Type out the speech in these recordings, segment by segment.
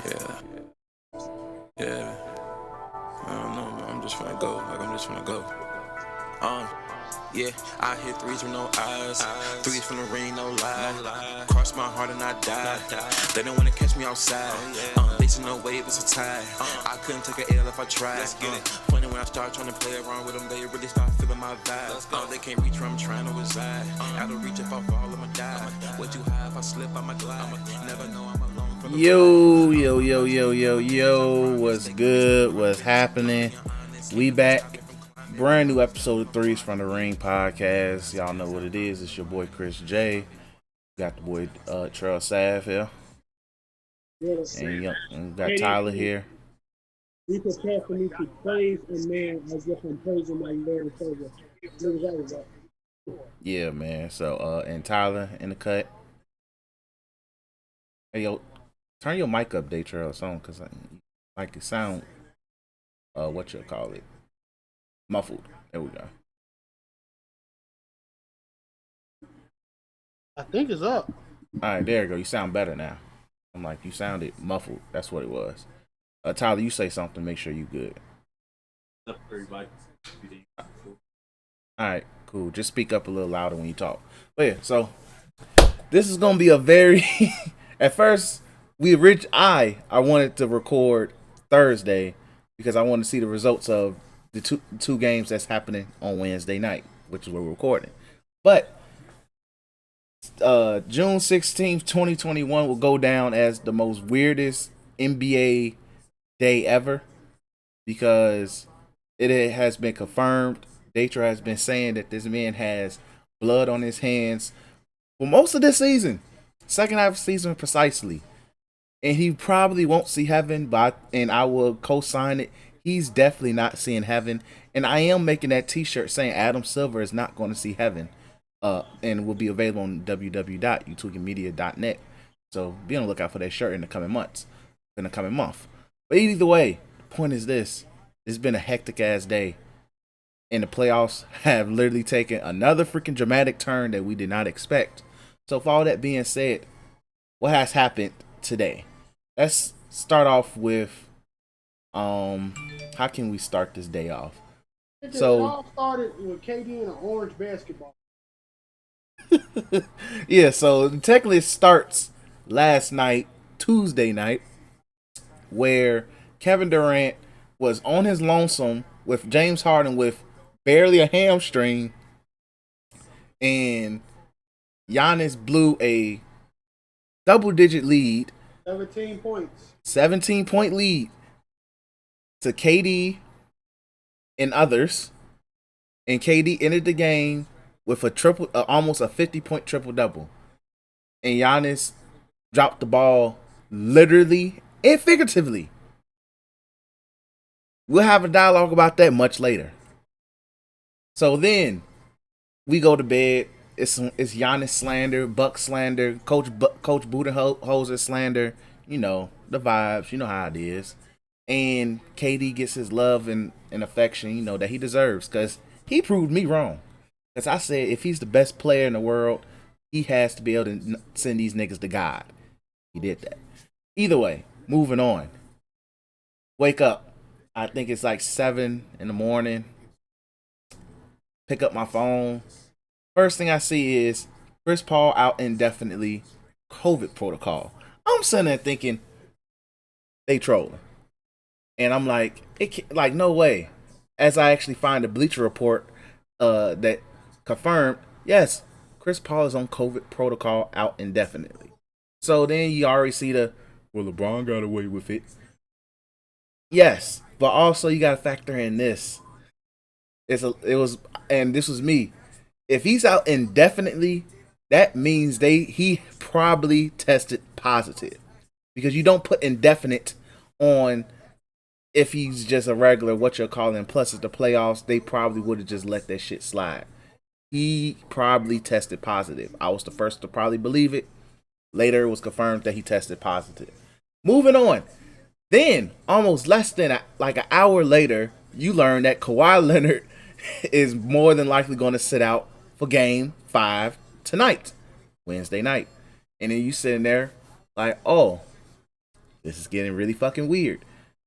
Yeah, yeah. I don't know, man. I'm just finna go. I'm just finna go. Um, yeah, I hit threes with no eyes. Threes from the ring, no lie. Cross my heart and I died. They don't wanna catch me outside. They see no wave, it's a tie. I couldn't take an L if I tried. Funny when I start trying to play around with them, they really start feeling my vibe. They can't reach where I'm trying to reside. Out of reach if I fall, I'ma die. What you high if I slip, I'ma glide. Never know I'm alone for the Yo, what's good? What's happening? We back. Brand new episode of Threes from the Ring podcast. Y'all know what it is. It's your boy Chris J. Got the boy Trail Sav here. Yes. And we got Hey, Tyler here. be prepared for me to praise a man as if I'm praising my Lord and Savior. Niggas always that. Yeah, man. So and Tyler in the cut. Hey yo, turn your mic up, Day Trail, or something, cause like it sound what you call it, muffled. There we go. I think it's up. All right, there you go. You sound better now. I'm like, you sounded muffled. That's what it was. Tyler, you say something. Make sure you good. All right, cool. Just speak up a little louder when you talk. But yeah, so this is gonna be a very. At first, I wanted to record Thursday because I wanted to see the results of the two games that's happening on Wednesday night, which is where we're recording. But June 16th, 2021 will go down as the most weirdest NBA day ever because it has been confirmed. Datra has been saying that this man has blood on his hands for most of this season, second half of the season precisely. And he probably won't see heaven, and I will co-sign it. He's definitely not seeing heaven. And I am making that t-shirt saying Adam Silver is not going to see heaven. And will be available on www.utopiamedia.net. So be on the lookout for that shirt in the coming months, in the coming month. But either way, the point is this: it's been a hectic ass day, and the playoffs have literally taken another freaking dramatic turn that we did not expect. So, with all that being said, what has happened today? Let's start off with how can we start this day off? It all started with KD and an orange basketball. Yeah, so technically it starts last night, Tuesday night, where Kevin Durant was on his lonesome with James Harden with barely a hamstring, and Giannis blew a double-digit lead, 17 points. 17-point lead to KD and others, and KD ended the game with a triple, almost a 50-point triple double, and Giannis dropped the ball literally and figuratively. We'll have a dialogue about that much later. So then we go to bed. It's Giannis slander, Buck slander, Coach Budenholzer slander. You know the vibes. You know how it is. And KD gets his love and affection, you know, that he deserves because he proved me wrong. Because I said if he's the best player in the world, he has to be able to send these niggas to God. He did that. Either way, moving on. Wake up. I think it's like 7 in the morning. Pick up my phone. First thing I see is Chris Paul out indefinitely, COVID protocol. I'm sitting there thinking they trolling. And I'm like, like no way. As I actually find a Bleacher Report that confirmed, yes, Chris Paul is on COVID protocol out indefinitely. So then you already see well, LeBron got away with it. Yes, but also you got to factor in this. And this was me. If he's out indefinitely, that means he probably tested positive because you don't put indefinite on if he's just a regular what you're calling. Plus, it's the playoffs. They probably would have just let that shit slide. He probably tested positive. I was the first to probably believe it. Later, it was confirmed that he tested positive. Moving on. Then, almost less than like an hour later, you learn that Kawhi Leonard is more than likely going to sit out for Game 5 tonight, Wednesday night. And then you sitting there like, oh, This is getting really fucking weird.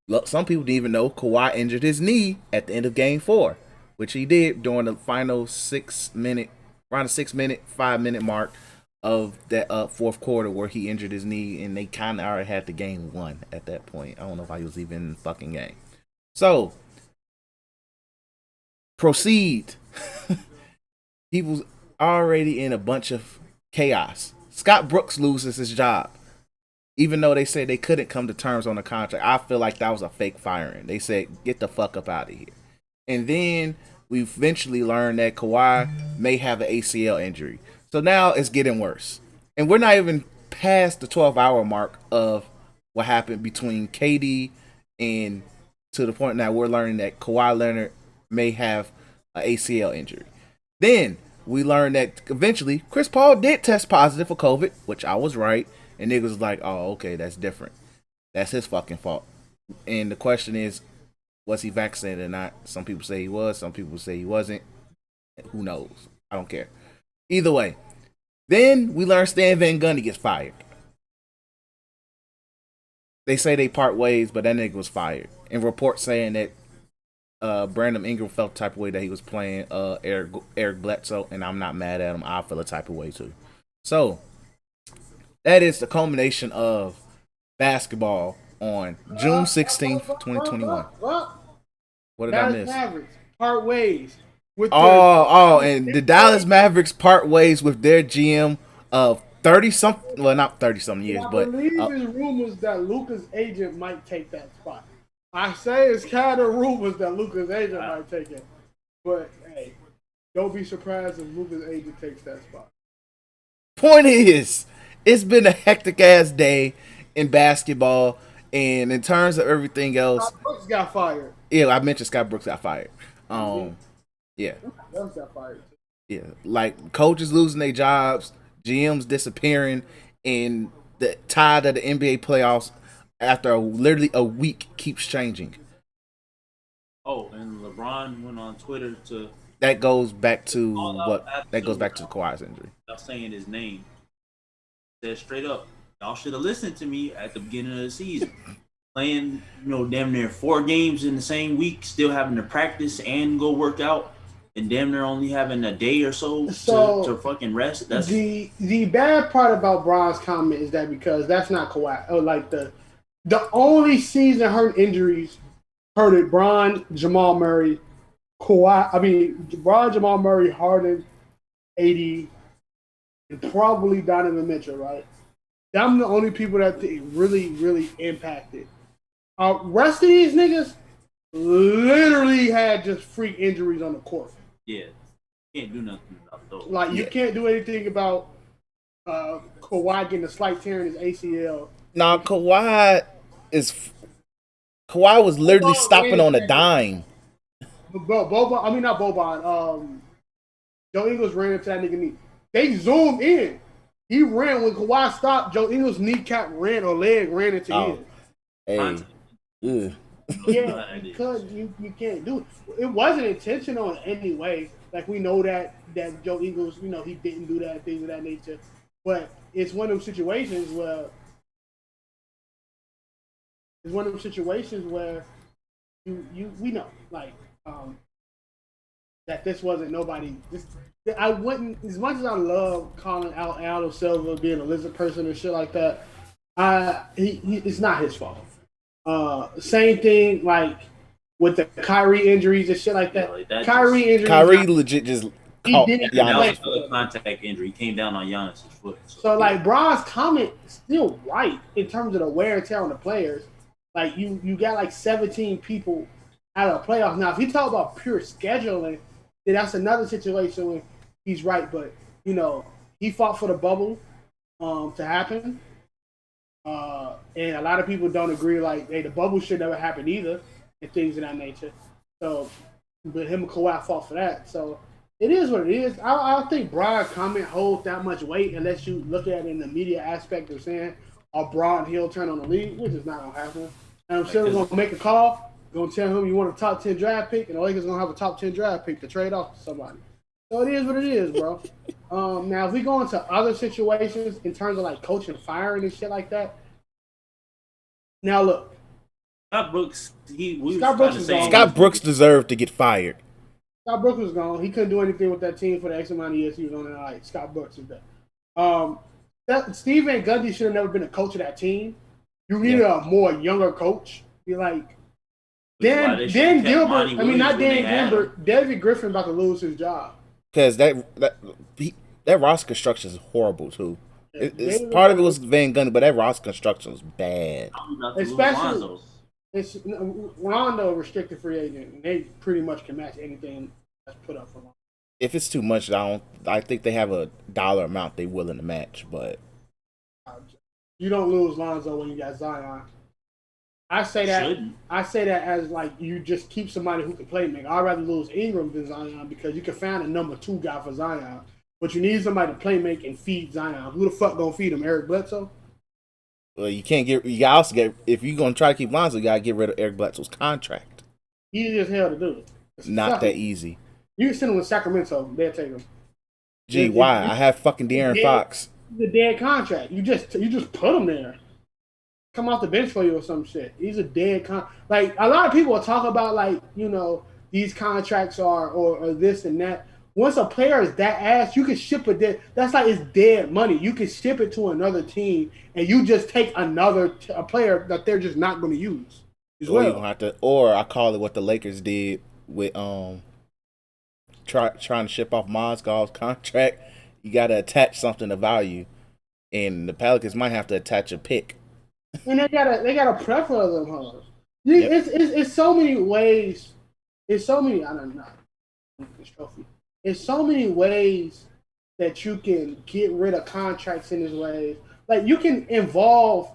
Look, some people didn't even know Kawhi injured his knee at the end of Game 4, which he did during the final 6 minute, around the 6 minute, 5 minute mark of that fourth quarter where he injured his knee, and they kind of already had the game won at that point. I don't know if I was even in the fucking game. So, proceed. He was already in a bunch of chaos. Scott Brooks loses his job. Even though they said they couldn't come to terms on the contract, I feel like that was a fake firing. They said, get the fuck up out of here. And then we eventually learned that Kawhi may have an ACL injury. So now it's getting worse. And we're not even past the 12-hour mark of what happened between KD and to the point now we're learning that Kawhi Leonard may have an ACL injury. Then we learned that eventually Chris Paul did test positive for COVID, which I was right. And niggas was like, oh, okay, that's different. That's his fucking fault. And the question is, was he vaccinated or not? Some people say he was. Some people say he wasn't. Who knows? I don't care. Either way. Then we learn Stan Van Gundy gets fired. They say they part ways, but that nigga was fired. And reports saying that Brandon Ingram felt the type of way that he was playing Eric Bledsoe, and I'm not mad at him. I feel a type of way too. So, that is the culmination of basketball on June 16th, 2021. What did I miss? Mavericks part ways with and the Dallas Mavericks part ways with their GM of 30-something, well, not 30-something years, but I believe there's rumors that Luka's agent might take that spot. I say it's kind of rumors that Luka's agent might take it. But, hey, don't be surprised if Luka's agent takes that spot. Point is, it's been a hectic ass day in basketball, and in terms of everything else, Scott Brooks got fired. Yeah, I mentioned Scott Brooks got fired. Yeah, Got fired. Yeah, like coaches losing their jobs, GMs disappearing, and the tide of the NBA playoffs after literally a week keeps changing. Oh, and LeBron went on Twitter to. That goes back to what? That goes back to Kawhi's injury. Without saying his name. Said straight up, y'all should have listened to me at the beginning of the season. Playing, damn near 4 games in the same week, still having to practice and go work out, and damn near only having a day or so to fucking rest. That's the bad part about Bron's comment is that because that's not Kawhi. Like the only season hurt injuries hurted Bron, Jamal Murray, Kawhi. I mean, Bron, Jamal Murray, Harden, AD. And probably Donovan Mitchell, right? I'm the only people that really, really impacted. Rest of these niggas literally had just freak injuries on the court. Yeah, can't do nothing about those. Like you can't do anything about Kawhi getting a slight tear in his ACL. Nah, Kawhi was literally stopping on a dime. Boban, I mean not Boban. Joe Ingles ran into that nigga knee. They zoomed in. He ran when Kawhi stopped. Joe Ingles' kneecap ran or leg ran into his. Hey. Yeah, because you can't do it. It wasn't intentional in any way. Like we know that Joe Ingles, he didn't do that, things of that nature. But it's one of those situations where we know that this wasn't nobody. I wouldn't, as much as I love calling out Aldo Silva being a lizard person and shit like that. It's not his fault. Same thing like with the Kyrie injuries and shit like that. Yeah, like Kyrie legit just caught Giannis. That was a contact injury. He came down on Giannis' foot. So like Bron's comment is still right in terms of the wear and tear on the players. Like you got like 17 people out of the playoffs. Now if you talk about pure scheduling, then that's another situation where he's right. But he fought for the bubble to happen. And a lot of people don't agree, like, hey, the bubble should never happen either, and things of that nature. So, but him and Kawhi fought for that. So, it is what it is. I don't think Bron's comment holds that much weight unless you look at it in the media aspect of saying, Bron heel turn on the league, which is not going to happen. And I'm still going to make a call, going to tell him you want a top 10 draft pick, and the Lakers going to have a top 10 draft pick to trade off to somebody. So, it is what it is, bro. Now, if we go into other situations in terms of, like, coaching firing and shit like that, Now look, Scott Brooks, we was Scott kind Brooks of is saying gone. Scott Brooks deserved to get fired. Scott Brooks was gone. He couldn't do anything with that team for the X amount of years he was on it. Like Scott Brooks is there. Steve Van Gundy should have never been a coach of that team. You needed a more younger coach. You're like Dan Gilbert. I mean, not Dan Gilbert. David Griffin about to lose his job because that roster construction is horrible too. It's part of it was Van Gundy, but that roster construction was bad. Especially it's Rondo restricted free agent, and they pretty much can match anything that's put up for Rondo. If it's too much, I think they have a dollar amount they're willing to match, but you don't lose Lonzo when you got Zion. I say that as like you just keep somebody who can play make. I'd rather lose Ingram than Zion because you can find a number 2 guy for Zion, but you need somebody to play make and feed Zion. Who the fuck gonna feed him? Eric Bledsoe? Well, you can't get. You also get if you're gonna try to keep Lonzo, you gotta get rid of Eric Bledsoe's contract. Easy as hell to do it. It's not that easy. You can send him to Sacramento. They'll take him. Gee, why? I have fucking De'Aaron Fox. He's a dead contract. You just put him there. Come off the bench for you or some shit. He's a dead like a lot of people will talk about like, these contracts are or this and that. Once a player is that ass, you can ship it dead. That's like it's dead money. You can ship it to another team and you just take a player that they're just not going to use. Or you have to, or I call it what the Lakers did with trying to ship off Mozgov's contract. You got to attach something of value, and the Pelicans might have to attach a pick. And they got a plethora of them, huh? It's so many ways. It's so many. I don't know. This trophy. It's so many ways that you can get rid of contracts in this way. Like you can involve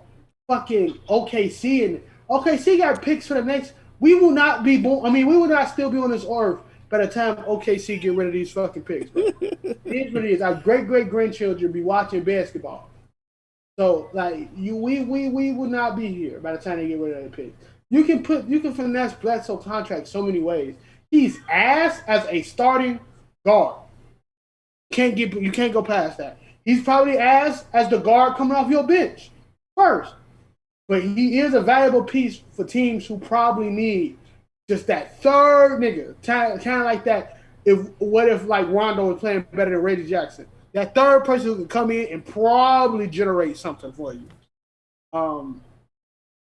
fucking OKC, and OKC got picks for the next. We will not be born. I mean, we will not still be on this earth by the time OKC get rid of these fucking picks. It is what it is. Our great grandchildren be watching basketball. So like we would not be here by the time they get rid of the picks. You can finesse Bledsoe contract so many ways. He's ass as a starting guard. You can't go past that. He's probably ass as the guard coming off your bench first. But he is a valuable piece for teams who probably need just that third nigga. Kind of like that. What if like Rondo was playing better than Reggie Jackson? That third person who can come in and probably generate something for you. And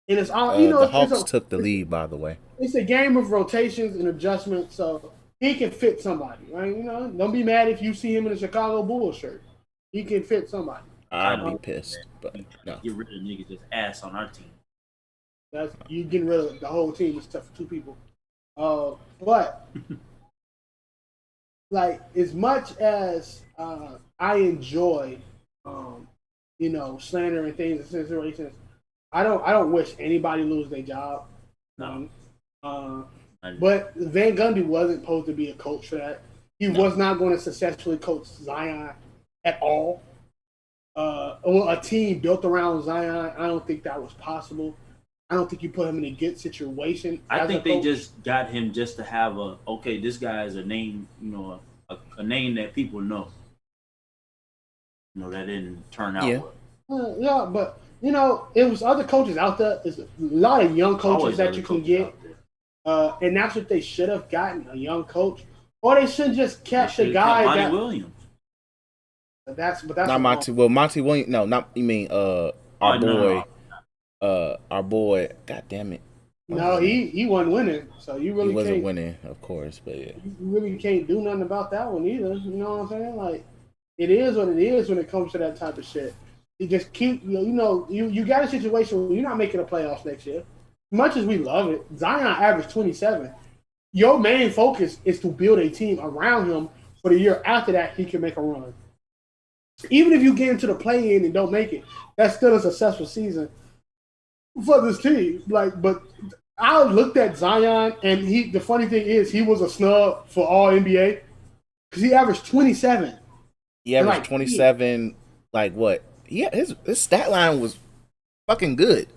it's all the Hawks took the lead, by the way. It's a game of rotations and adjustments, so he can fit somebody, right? Don't be mad if you see him in a Chicago Bulls shirt. He can fit somebody. I'd be pissed, but no. Get rid of niggas that's ass on our team. That's you getting rid of the whole team except for 2 people. But like as much as I enjoy, slander and things and situations, I don't wish anybody lose their job. No. But Van Gundy wasn't supposed to be a coach for that. He was not going to successfully coach Zion at all. A team built around Zion, I don't think that was possible. I don't think you put him in a good situation. I think they just got him just to have this guy is a name, a name that people know. That didn't turn out well. Yeah, but it was other coaches out there. There's a lot of young coaches that you can get. And that's what they should have gotten, a young coach. Or they should just kept the guy Monty Williams. But that's not Monty. Well, Monty Williams. No, not you mean our boy. No. Our boy. God damn it. No, he wasn't winning. So you really wasn't can't, winning, of course. But yeah, you really can't do nothing about that one either. You know what I'm saying? Like it is what it is when it comes to that type of shit. You just keep you got a situation where you're not making the playoffs next year. As much as we love it, Zion averaged 27. Your main focus is to build a team around him for the year after that he can make a run. Even if you get into the play-in and don't make it, that's still a successful season for this team. But I looked at Zion, and the funny thing is he was a snub for all NBA because he averaged 27. He averaged 27. Like what? Yeah, his stat line was fucking good.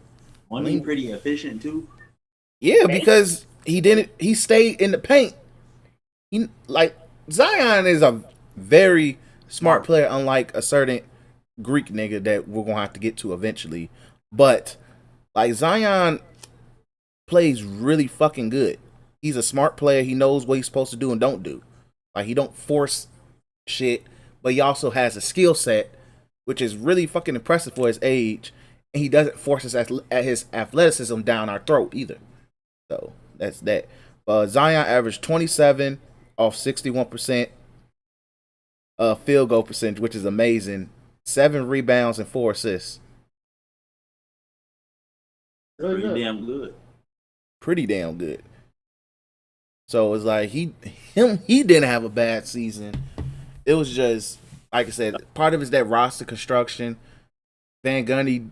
Wasn't he pretty efficient too? Yeah, because he stayed in the paint. Zion is a very smart player, unlike a certain Greek nigga that we're gonna have to get to eventually. But Like Zion plays really fucking good. He's a smart player. He knows what he's supposed to do and don't do. Like he don't force shit, but he also has a skill set, which is really fucking impressive for his age. And he doesn't force his athleticism down our throat either. So that's that. Zion averaged 27 off 61% field goal percentage, which is amazing. 7 rebounds and 4 assists. Really Pretty good. damn good. Pretty damn good. So it's like he didn't have a bad season. It was just like I said, part of it is that roster construction. Van Gundy,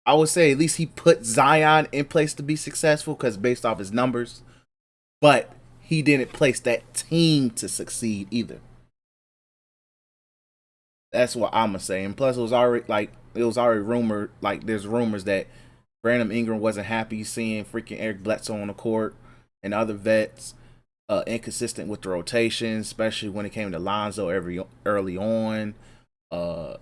I would say at least he put Zion in place to be successful because based off his numbers, but he didn't place that team to succeed either. That's what I'm gonna say. And plus, it was already rumored. Like there's rumors that Brandon Ingram wasn't happy seeing freaking Eric Bledsoe on the court and other vets inconsistent with the rotation, especially when it came to Lonzo early on. And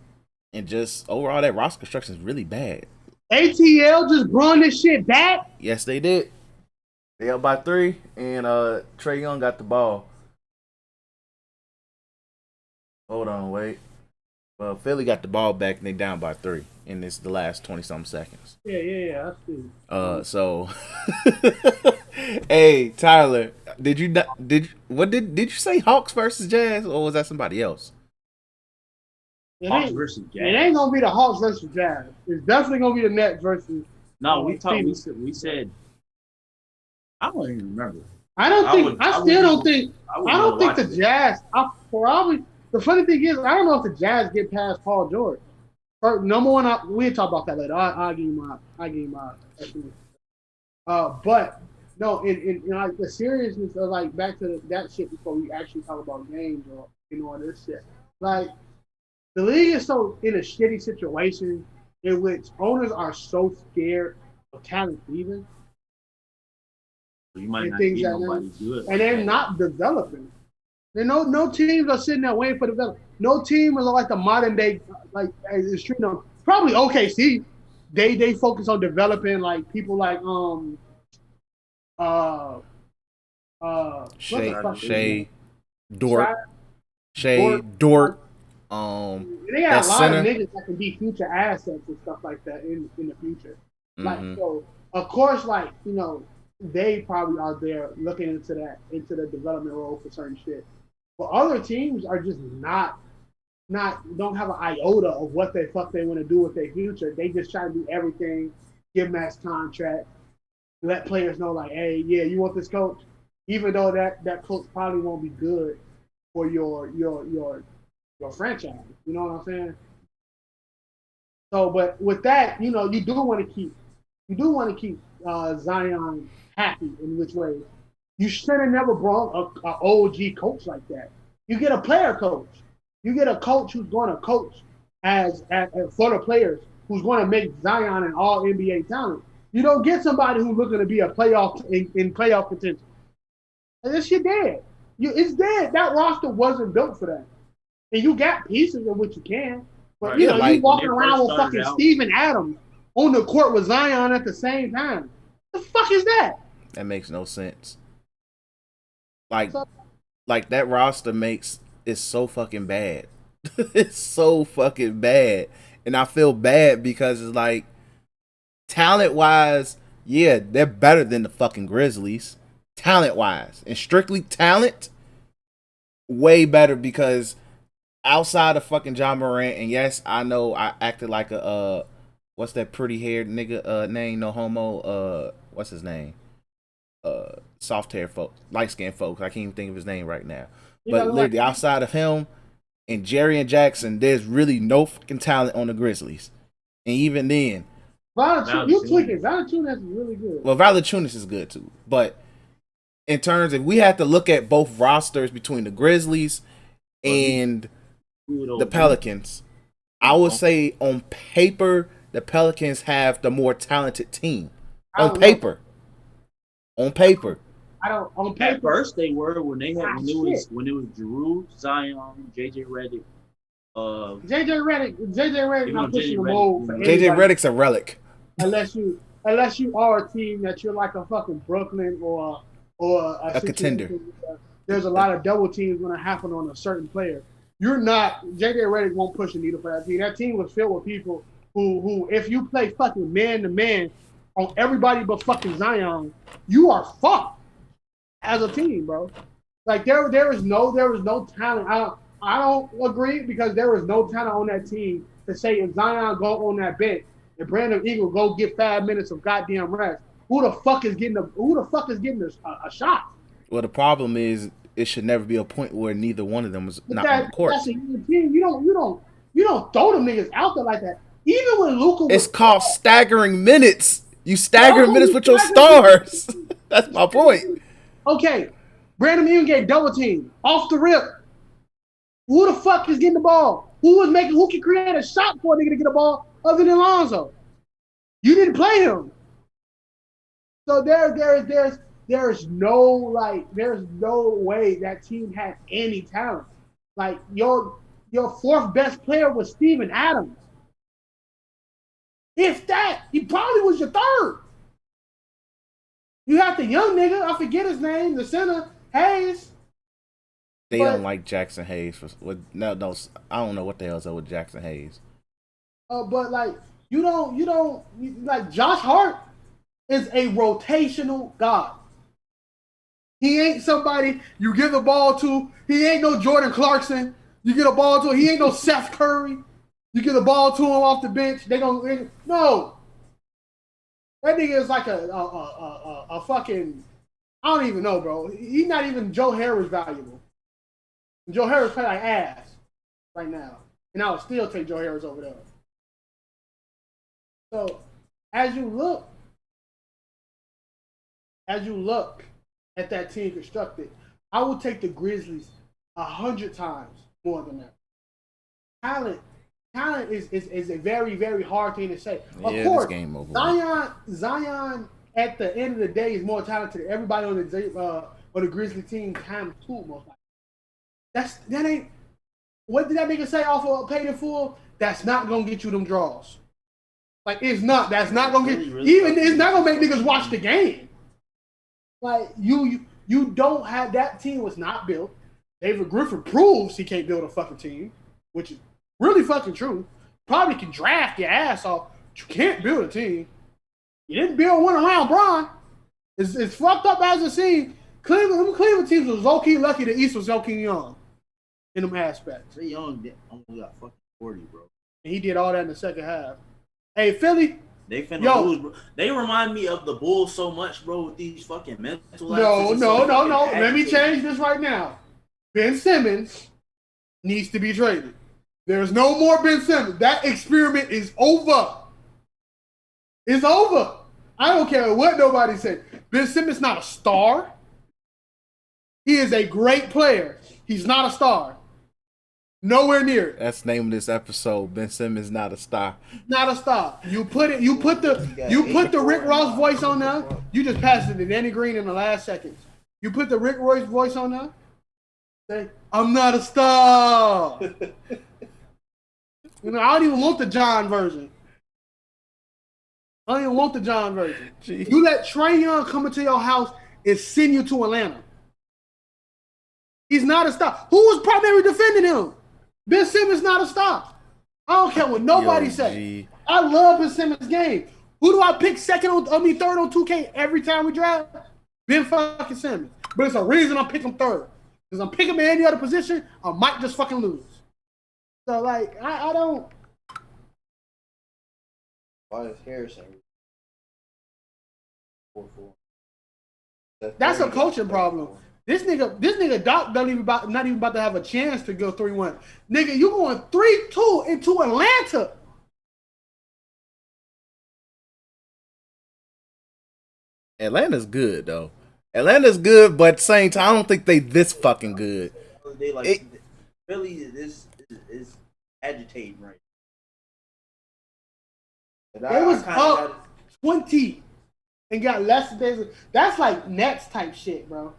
just overall, that roster construction is really bad. ATL just brought this shit back. Yes, they did. They up by 3, and Trae Young got the ball. Hold on, wait. Well, Philly got the ball back, and they down by 3 in the last 20-something seconds. Yeah. I see. So, hey Tyler, did you say Hawks versus Jazz, or was that somebody else? Hawks versus Jazz. It ain't gonna be the Hawks versus Jazz. It's definitely gonna be the Nets versus. No, we said. I don't even remember. I don't think the Jazz. The funny thing is, I don't know if the Jazz get past Paul George. Number one, we'll talk about that later. I'll give you my estimate. But no, in like the seriousness of like back to that shit before we actually talk about games or all this shit. Like the league is so in a shitty situation in which owners are so scared of talent leaving. So you might not get nobody good. And they're not developing. No teams are sitting there waiting for development. No team is like the modern day, like is treating them. Probably OKC. They focus on developing like people like Shea Dort. They got a lot of niggas that can be future assets and stuff like that in the future. Like so, of course, like they probably are there looking into the development role for certain shit. But other teams are just not don't have an iota of what they want to do with their future. They just try to do everything, give max contract, let players know like, hey, yeah, you want this coach, even though that coach probably won't be good for your franchise. You know what I'm saying? So, but with that, you do want to keep Zion happy in which way. You should have never brought an OG coach like that. You get a player coach. You get a coach who's going to coach as for the players, who's going to make Zion an all NBA talent. You don't get somebody who's looking to be a playoff in playoff contention. And this shit dead. It's dead. That roster wasn't built for that. And you got pieces of what you can. But you walking around with fucking Steven Adams on the court with Zion at the same time. The fuck is that? That makes no sense. Like that roster is so fucking bad. It's so fucking bad. And I feel bad because it's like talent wise, yeah, they're better than the fucking Grizzlies. Talent wise. And strictly talent, way better because outside of fucking John Morant, and yes, I know I acted like a what's that pretty haired nigga name, no homo, what's his name? Soft hair folks, light skinned folks. I can't even think of his name right now. But literally outside of him and Jerry and Jackson, there's really no fucking talent on the Grizzlies. And even then, Valanciunas is really good. Well, Valanciunas is good too. But in terms of, we have to look at both rosters between the Grizzlies and the Pelicans. I would say on paper, the Pelicans have the more talented team. On paper. On paper. At first they were when it was Giroux, Zion, JJ Redick. JJ Redick not pushing the mold. JJ Redick's a relic. unless you are a team that you're like a fucking Brooklyn or a A contender. situation where there's a lot of double teams going to happen on a certain player. You're not JJ Redick won't push the needle for that team. That team was filled with people who if you play fucking man to man on everybody but fucking Zion, you are fucked as a team, bro. Like there is no talent. I don't agree because there is no talent on that team to say if Zion go on that bench and Brandon Eagle go get 5 minutes of goddamn rest. Who the fuck is getting a shot? Well, the problem is it should never be a point where neither one of them was But not on the court. that's a young team. You don't throw them niggas out there like that. Even when Luka was It's called staggering minutes. You stagger Okay, minutes with your stagger stars. That's my point. okay, Brandon Eagle get double teamed off the rip. Who the fuck is getting the ball? Who can create a shot for a nigga to get a ball other than Lonzo? You didn't play him. So there's no way that team had any talent. Like your fourth best player was Steven Adams. If that, he probably was your third. You have the young nigga, I forget his name, the center, Hayes. They don't like Jackson Hayes. No, I don't know what the hell's up with Jackson Hayes. But like you don't like Josh Hart is a rotational god. He ain't somebody you give the ball to. He ain't no Jordan Clarkson. You get a ball to him. He ain't no Seth Curry. You get the ball to him off the bench. No. That nigga is like a fucking I don't even know, bro. He's not even Joe Harris valuable. Joe Harris play like ass right now, and I would still take Joe Harris over there. So as you look at that team constructed, I would take the Grizzlies 100 times more than that. Talent is a very, very hard thing to say. Of course, this game over. Zion at the end of the day is more talented than everybody on the Grizzly team times two most likely. That ain't what did that nigga say off of Paid in Full? That's not gonna get you them draws. Like it's not. That's not gonna get even. It's not gonna make niggas watch the game. Like you don't have that team was not built. David Griffin proves he can't build a fucking team, which is really fucking true. Probably can draft your ass off, but you can't build a team. You didn't build one around Bron. It's fucked up as it seems. Cleveland teams was low key lucky the East was low key young in them aspects. They young only got fucking 40, bro. And he did all that in the second half. Hey, Philly. They finna lose, bro. They remind me of the Bulls so much, bro, with these fucking mental No. Let me change this right now. Ben Simmons needs to be traded. There's no more Ben Simmons. That experiment is over. It's over. I don't care what nobody said. Ben Simmons not a star. He is a great player. He's not a star. Nowhere near it. That's the name of this episode. Ben Simmons not a star. Not a star. You put the Rick Ross voice on there. You just passed it to Danny Green in the last seconds. You put the Rick Ross voice on there. Say, I'm not a star. I don't even want the John version. You let Trae Young come into your house and send you to Atlanta. He's not a star. Who was primary defending him? Ben Simmons not a star. I don't care what nobody say. I love Ben Simmons' game. Who do I pick third on 2K every time we draft? Ben fucking Simmons. But it's a reason I'm picking third. Because I'm picking him in any other position, I might just fucking lose. So, like, I don't. Why is Harrison 4-4? That's a coaching problem. This nigga Doc not even about to have a chance to go 3-1. Nigga, you going 3-2 into Atlanta. Atlanta's good though. Atlanta's good, but at the same time, I don't think they this fucking good. They like Philly is agitating right. They was up 20 and got less than that's like Nets type shit, bro.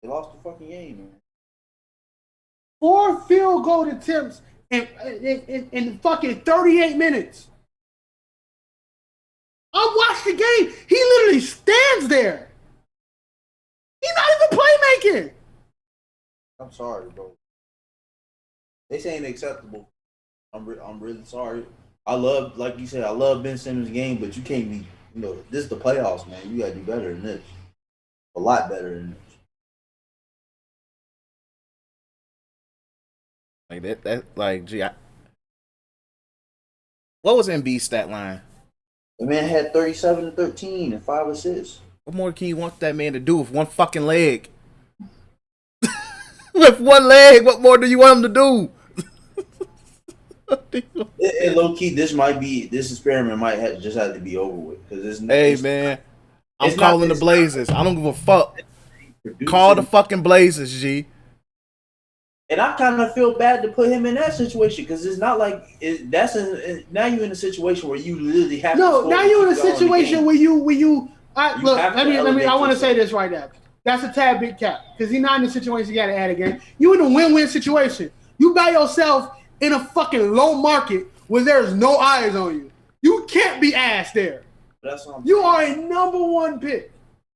They lost the fucking game, man. 4 field goal attempts in fucking 38 minutes. I watched the game. He literally stands there. He's not even playmaking. I'm sorry, bro. This ain't acceptable. I'm really sorry. I love, like you said, I love Ben Simmons' game, but you can't be, this is the playoffs, man. You gotta do better than this. A lot better than this. Like that like, gee, what was Embiid's stat line? The man had 37 and 13 and 5 assists. What more can you want that man to do with one fucking leg? With one leg, what more do you want him to do? And low key, this experiment might just have to be over with because man, I'm calling the Blazers. I don't give a fuck. Call the fucking Blazers, G. And I kind of feel bad to put him in that situation because it's not like now you're in a situation where you literally have. No, to now you're in a situation where you. I want to say this right now. That's a tad bit cap because he's not in the situation you got to add again. You in a win-win situation. You by yourself in a fucking low market where there's no eyes on you. You can't be ass there. That's what you are a number one pick.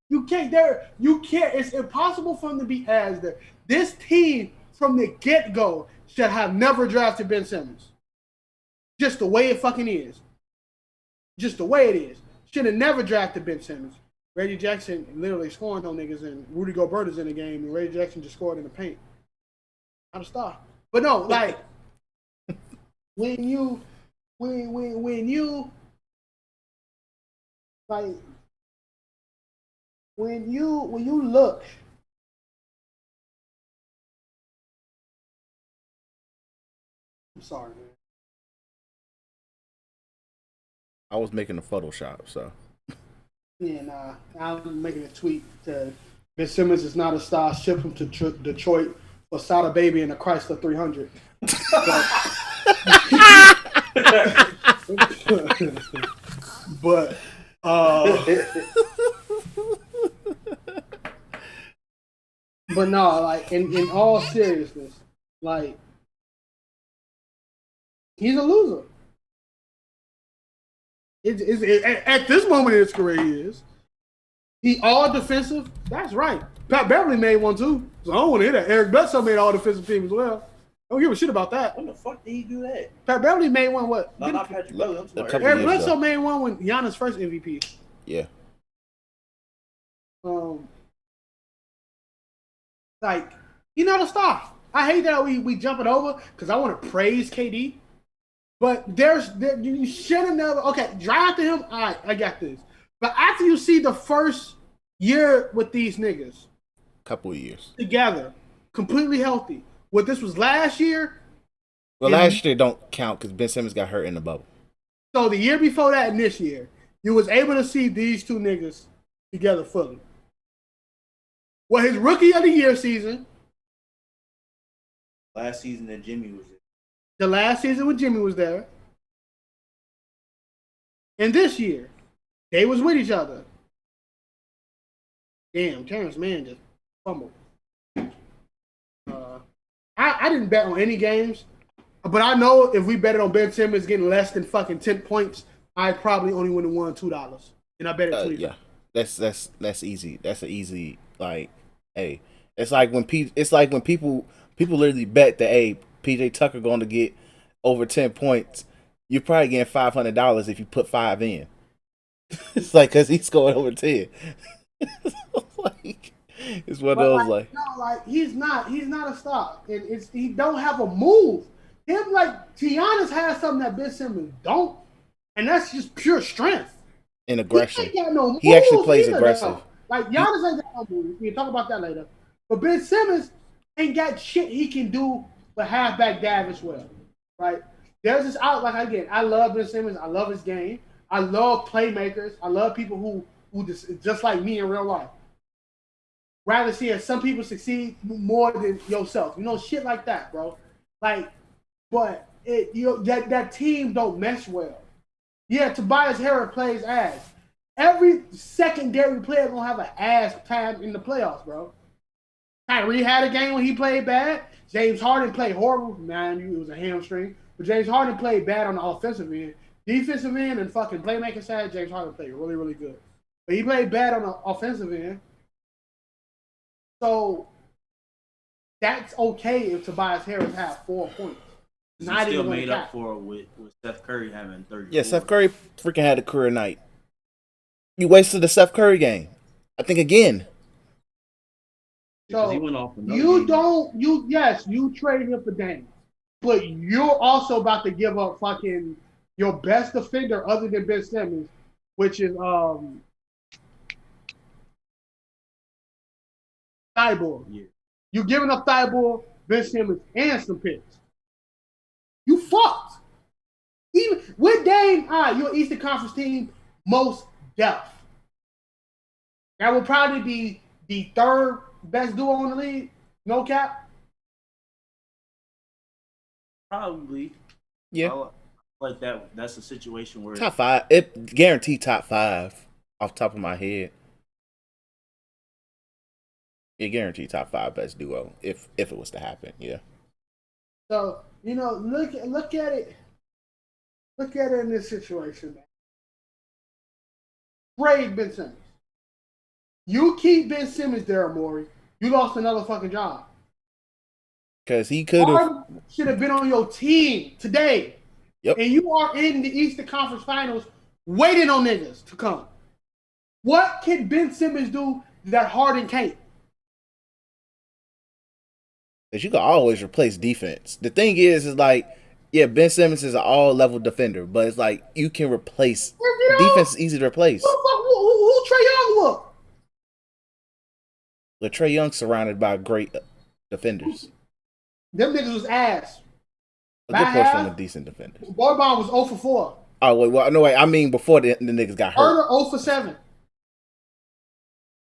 You can't there. You can't. It's impossible for him to be ass there. This team from the get-go should have never drafted Ben Simmons. Just the way it fucking is. Just the way it is. Should have never drafted Ben Simmons. Reggie Jackson literally scoring on niggas, and Rudy Gobert is in the game, and Reggie Jackson just scored in the paint. I'm a star. But no, like when you look. I'm sorry, man. I was making a Photoshop, so. Yeah, nah. I'm making a tweet to Ben Simmons is not a star. Ship him to Detroit for Sada Baby and a Chrysler 300. But no, like in all seriousness, like he's a loser. At this moment in his career, he is. He all defensive. That's right. Pat Beverly made one too. So I don't want to hear that. Eric Bledsoe made all defensive team as well. I don't give a shit about that. When the fuck did he do that? Pat Beverly made one. What? No, not Patrick Beverly. Eric Bledsoe made one when Giannis first MVP. Yeah. Like he's not a star. I hate that we jump it over because I want to praise KD. But you should have never. Okay, drafted him. All right, I got this. But after you see the first year with these niggas, couple of years together, completely healthy. What this was last year. Well, last year don't count because Ben Simmons got hurt in the bubble. So the year before that and this year, you was able to see these two niggas together fully. Well, his rookie of the year season. Last season that Jimmy was there. The last season when Jimmy was there. And this year, they was with each other. Damn, Terrence Mann just fumbled. I didn't bet on any games, but I know if we betted on Ben Simmons getting less than fucking 10 points, I probably only would have won $2. And I bet it $3. Yeah, that's easy. That's an easy, like, hey, it's like when people literally bet that, hey, PJ Tucker going to get over 10 points. You're probably getting $500 if you put 5 in. It's like because he scored over 10. Like, it's one of those like no, like he's not a star, and he don't have a move. Him like Giannis has something that Ben Simmons don't, and that's just pure strength and aggression. He ain't got no moves. He actually plays either, aggressive. though. Like Giannis ain't got no moves. We can talk about that later. But Ben Simmons ain't got shit he can do but halfback dive as well, right? There's this out like again. I love Ben Simmons. I love his game. I love playmakers. I love people who just like me in real life. Rather see some people succeed more than yourself. You know, shit like that, bro. Like, but that team don't mesh well. Yeah, Tobias Harris plays ass. Every secondary player gonna have an ass time in the playoffs, bro. Kyrie had a game when he played bad. James Harden played horrible. Man, it was a hamstring. But James Harden played bad on the offensive end. Defensive end and fucking playmaker side, James Harden played really, really good. But he played bad on the offensive end. So that's okay if Tobias Harris had 4 points. He still made up for it with Steph Curry having 30. Yeah, Steph Curry freaking had a career night. You wasted the Steph Curry game. I think again. So he went off you trade him for Dame. But you're also about to give up fucking your best defender other than Ben Simmons, which is Thibault. Yeah. You're giving up Thibault, Ben Simmons, and some picks. You fucked. Even with Dame, you're an Eastern Conference team, most depth. That will probably be the third best duo in the league. No cap. Probably. Yeah. Like that. That's a situation where Top 5. It guaranteed top 5 off the top of my head. It guaranteed top 5 best duo if it was to happen. Yeah. So look at it. Look at it in this situation, man. Trade Ben Simmons. You keep Ben Simmons there, Amori. You lost another fucking job. Because he could have. Should have been on your team today. Yep. And you are in the Eastern Conference Finals waiting on niggas to come. What can Ben Simmons do that Harden can't? Because you can always replace defense. The thing is like, yeah, Ben Simmons is an all-level defender, but it's like you can replace. Defense is easy to replace. Who Trae Young was? But Trae Young surrounded by great defenders. Them niggas was ass. A good portion of them decent defenders. Boy Bond was 0 for 4. Oh, wait. I mean, before the niggas got hurt. Herder 0 for 7.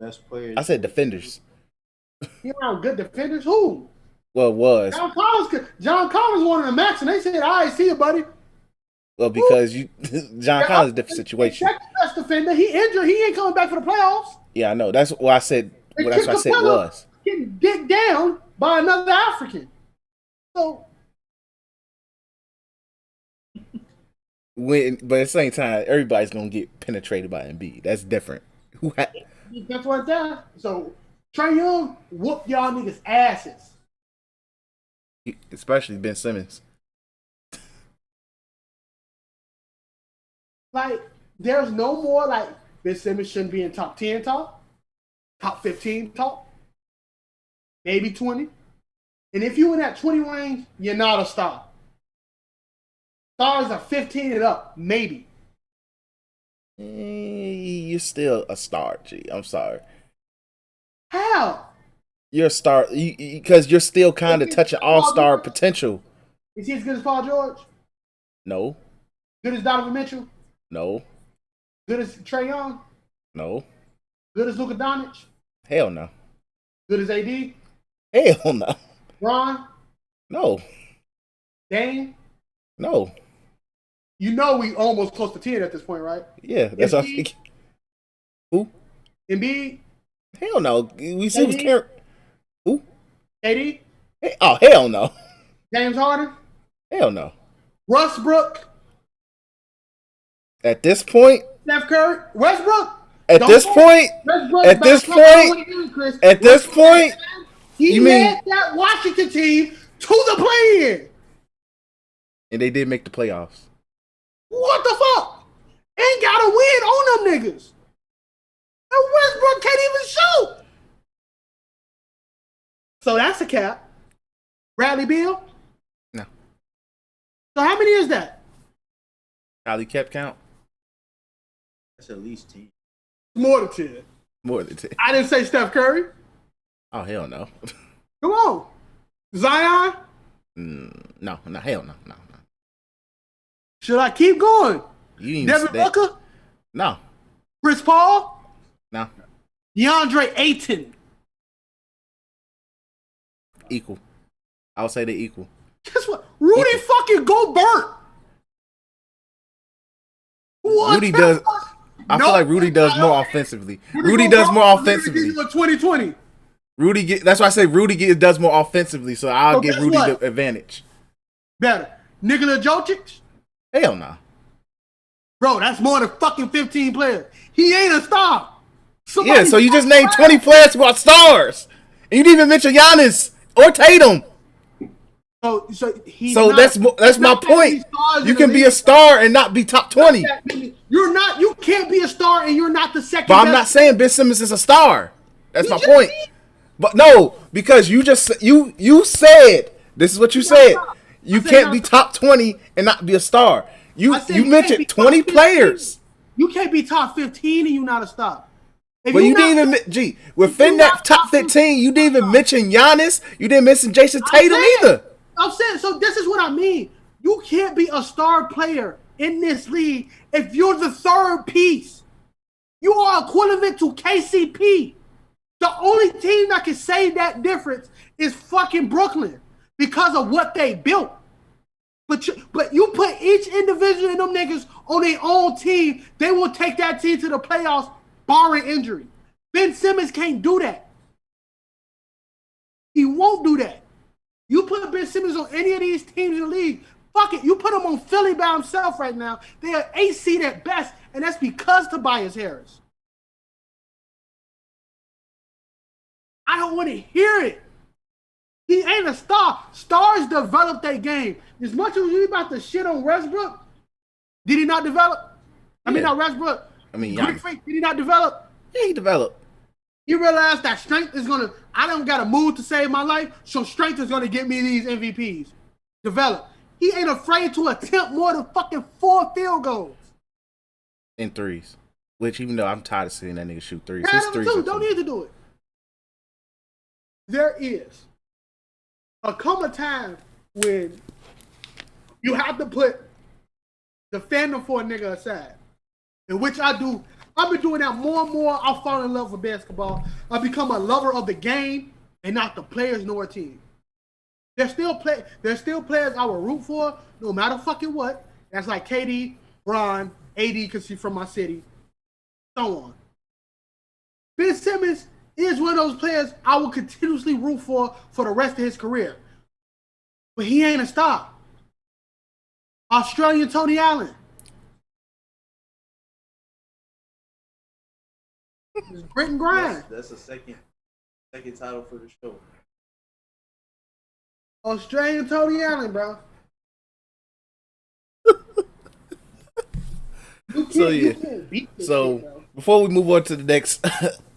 Best players. I said defenders. You around good defenders? Who? Well, it was. John Collins wanted a max, and they said, all right, see you, buddy. Well, because John Collins is a different situation. Second best defender. He injured. He ain't coming back for the playoffs. Yeah, I know. That's what I said. That's what I said was. Getting dicked down by another African. So. But at the same time, everybody's going to get penetrated by Embiid. That's different. That's what that. So, Trae Young whooped y'all niggas' asses. Especially Ben Simmons. Like, there's no more, like, Ben Simmons shouldn't be in top 10 talk, top 15 talk, maybe 20. And if you in that 20 range, you're not a star. Stars are 15 and up, maybe. You're still a star, G. I'm sorry. How? You're a star because you're still kind of touching all-star potential. Is he as good as Paul George? No. Good as Donovan Mitchell? No. Good as Trae Young? No. Good as Luka Doncic? Hell no. Good as AD? Hell no. Ron? No. Dame? No. You know we almost close to 10 at this point, right? Yeah, that's what I'm thinking. Who? Embiid? Hell no. We see who's carrying. Who? AD? Oh, hell no. James Harden? Hell no. Westbrook? At this point? Steph Curry? Westbrook? At this point? He led that Washington team to the play-in. And they did make the playoffs. What the fuck? Ain't got to win on them niggas. And Westbrook can't even shoot. So that's a cap. Bradley Beal? No. So how many is that? Holly kept count? That's at least 10. More than 10. More than 10. I didn't say Steph Curry. Oh, hell no. Come on. Zion? No, hell no. Should I keep going? You Devin Booker? No. Chris Paul? No. DeAndre Ayton? Equal. I would say they're equal. Guess what? Rudy fucking Gobert. What? Rudy does. I feel like Rudy does more offensively. Rudy does more offensively. He's 2020. That's why I say Rudy does more offensively, so I'll give Rudy the advantage. Better. Nikola Jokic? Hell no. Bro, that's more than fucking 15 players. He ain't a star. Yeah, so you just named 20 players who are stars. And you didn't even mention Giannis or Tatum. So that's my point. You can be a star and not be top 20. You're not. You can't be a star and you're not the second. But I'm not saying Ben Simmons is a star. That's my point. But no, because you said this is what you said. You can't be top 20 and not be a star. You mentioned 20 players. You can't be top 15 and you're not a star. But you didn't even within that top 15, you didn't even mention Giannis. You didn't mention Jason Tatum either. I'm saying, so this is what I mean. You can't be a star player in this league if you're the third piece. You are equivalent to KCP. The only team that can say that difference is fucking Brooklyn because of what they built. But you put each individual in them niggas on their own team, they will take that team to the playoffs, barring injury. Ben Simmons can't do that. He won't do that. You put Ben Simmons on any of these teams in the league, fuck it. You put him on Philly by himself right now. They are 8th seed at best, and that's because Tobias Harris. I don't want to hear it. He ain't a star. Stars develop their game. As much as you about to shit on Westbrook, did he not develop? Not Westbrook. Greek Freak, did he not develop? Yeah, he developed. He realized that strength is gonna. I don't got a move to save my life, so strength is gonna get me these MVPs. Develop. He ain't afraid to attempt more than fucking 4 field goals. In threes. Which, even though I'm tired of seeing that nigga shoot threes. His threes don't need to do it. There is come a time when you have to put the fandom for a nigga aside. In which I do. I've been doing that more and more. I fall in love with basketball. I become a lover of the game and not the players nor team. There's still players I will root for no matter fucking what. That's like KD, Bron, AD because he's from my city, so on. Ben Simmons is one of those players I will continuously root for the rest of his career. But he ain't a star. Australian Tony Allen. It's grit and grind. That's a second title for the show. Australian Tony Allen, bro. You can't beat this shit, before we move on to the next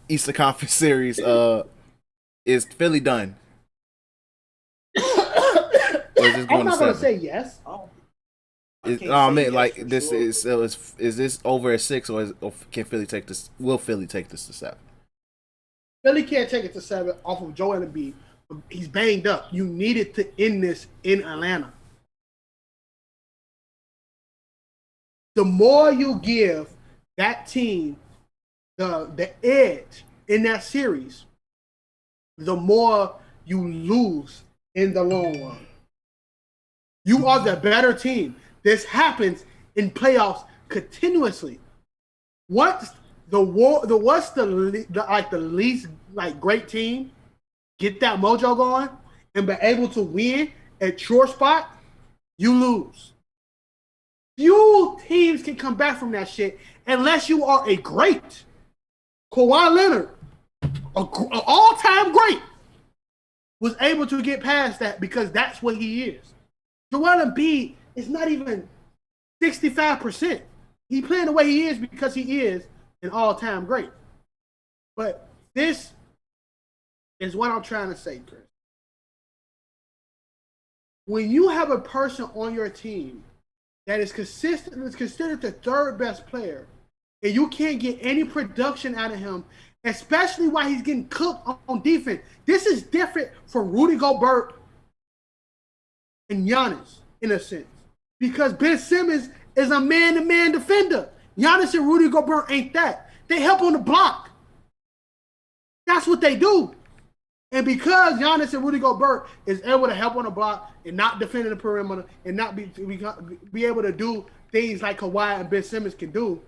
Eastern Conference series, is Philly done? I'm not gonna say yes. Is this over at 6 or can Philly take this? Will Philly take this to 7? Philly can't take it to 7 off of Joel Embiid. He's banged up. You needed to end this in Atlanta. The more you give that team the edge in that series, the more you lose in the long run. You are the better team. This happens in playoffs continuously. What's the least great team get that mojo going and be able to win at your spot? You lose. Few teams can come back from that shit unless you are a great. Kawhi Leonard, an all-time great, was able to get past that because that's what he is. Joel Embiid is not even 65%. He playing the way he is because he is an all-time great. But this is what I'm trying to say, Chris. When you have a person on your team that is considered the third best player, and you can't get any production out of him, especially while he's getting cooked on defense. This is different from Rudy Gobert and Giannis, in a sense. Because Ben Simmons is a man-to-man defender. Giannis and Rudy Gobert ain't that. They help on the block. That's what they do. And because Giannis and Rudy Gobert is able to help on the block and not defend the perimeter and not be able to do things like Kawhi and Ben Simmons can do,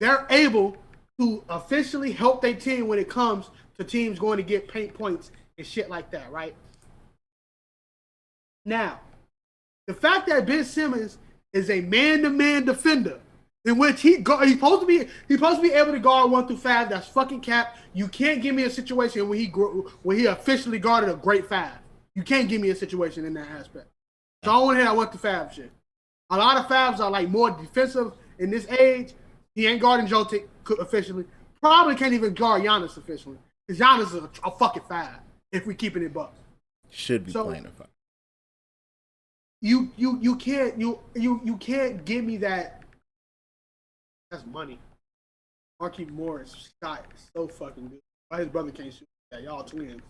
they're able to officially help their team when it comes to teams going to get paint points and shit like that, right? Now, the fact that Ben Simmons is a man-to-man defender, in which he's supposed to be able to guard 1 through 5. That's fucking cap. You can't give me a situation where he officially guarded a great 5. You can't give me a situation in that aspect. So I don't want to hear that 1 through 5 shit. A lot of 5s are like more defensive in this age. He ain't guarding Jokic officially. Probably can't even guard Giannis officially. Because Giannis is a fucking 5 if we keeping it buck. Should be playing a 5. You can't give me that. That's money. Marquise Morris shot is so fucking good. Why his brother can't shoot that? Y'all twins.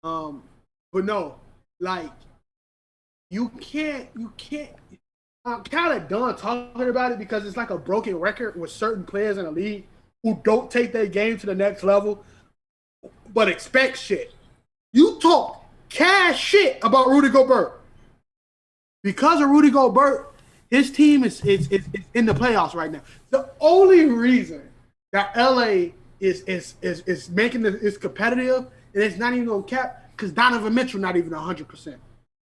But no, like you can't. I'm kind of done talking about it because it's like a broken record with certain players in the league who don't take their game to the next level, but expect shit. You talk cash shit about Rudy Gobert. Because of Rudy Gobert, his team is in the playoffs right now. The only reason that LA is making is competitive and it's not even on cap because Donovan Mitchell not even 100%.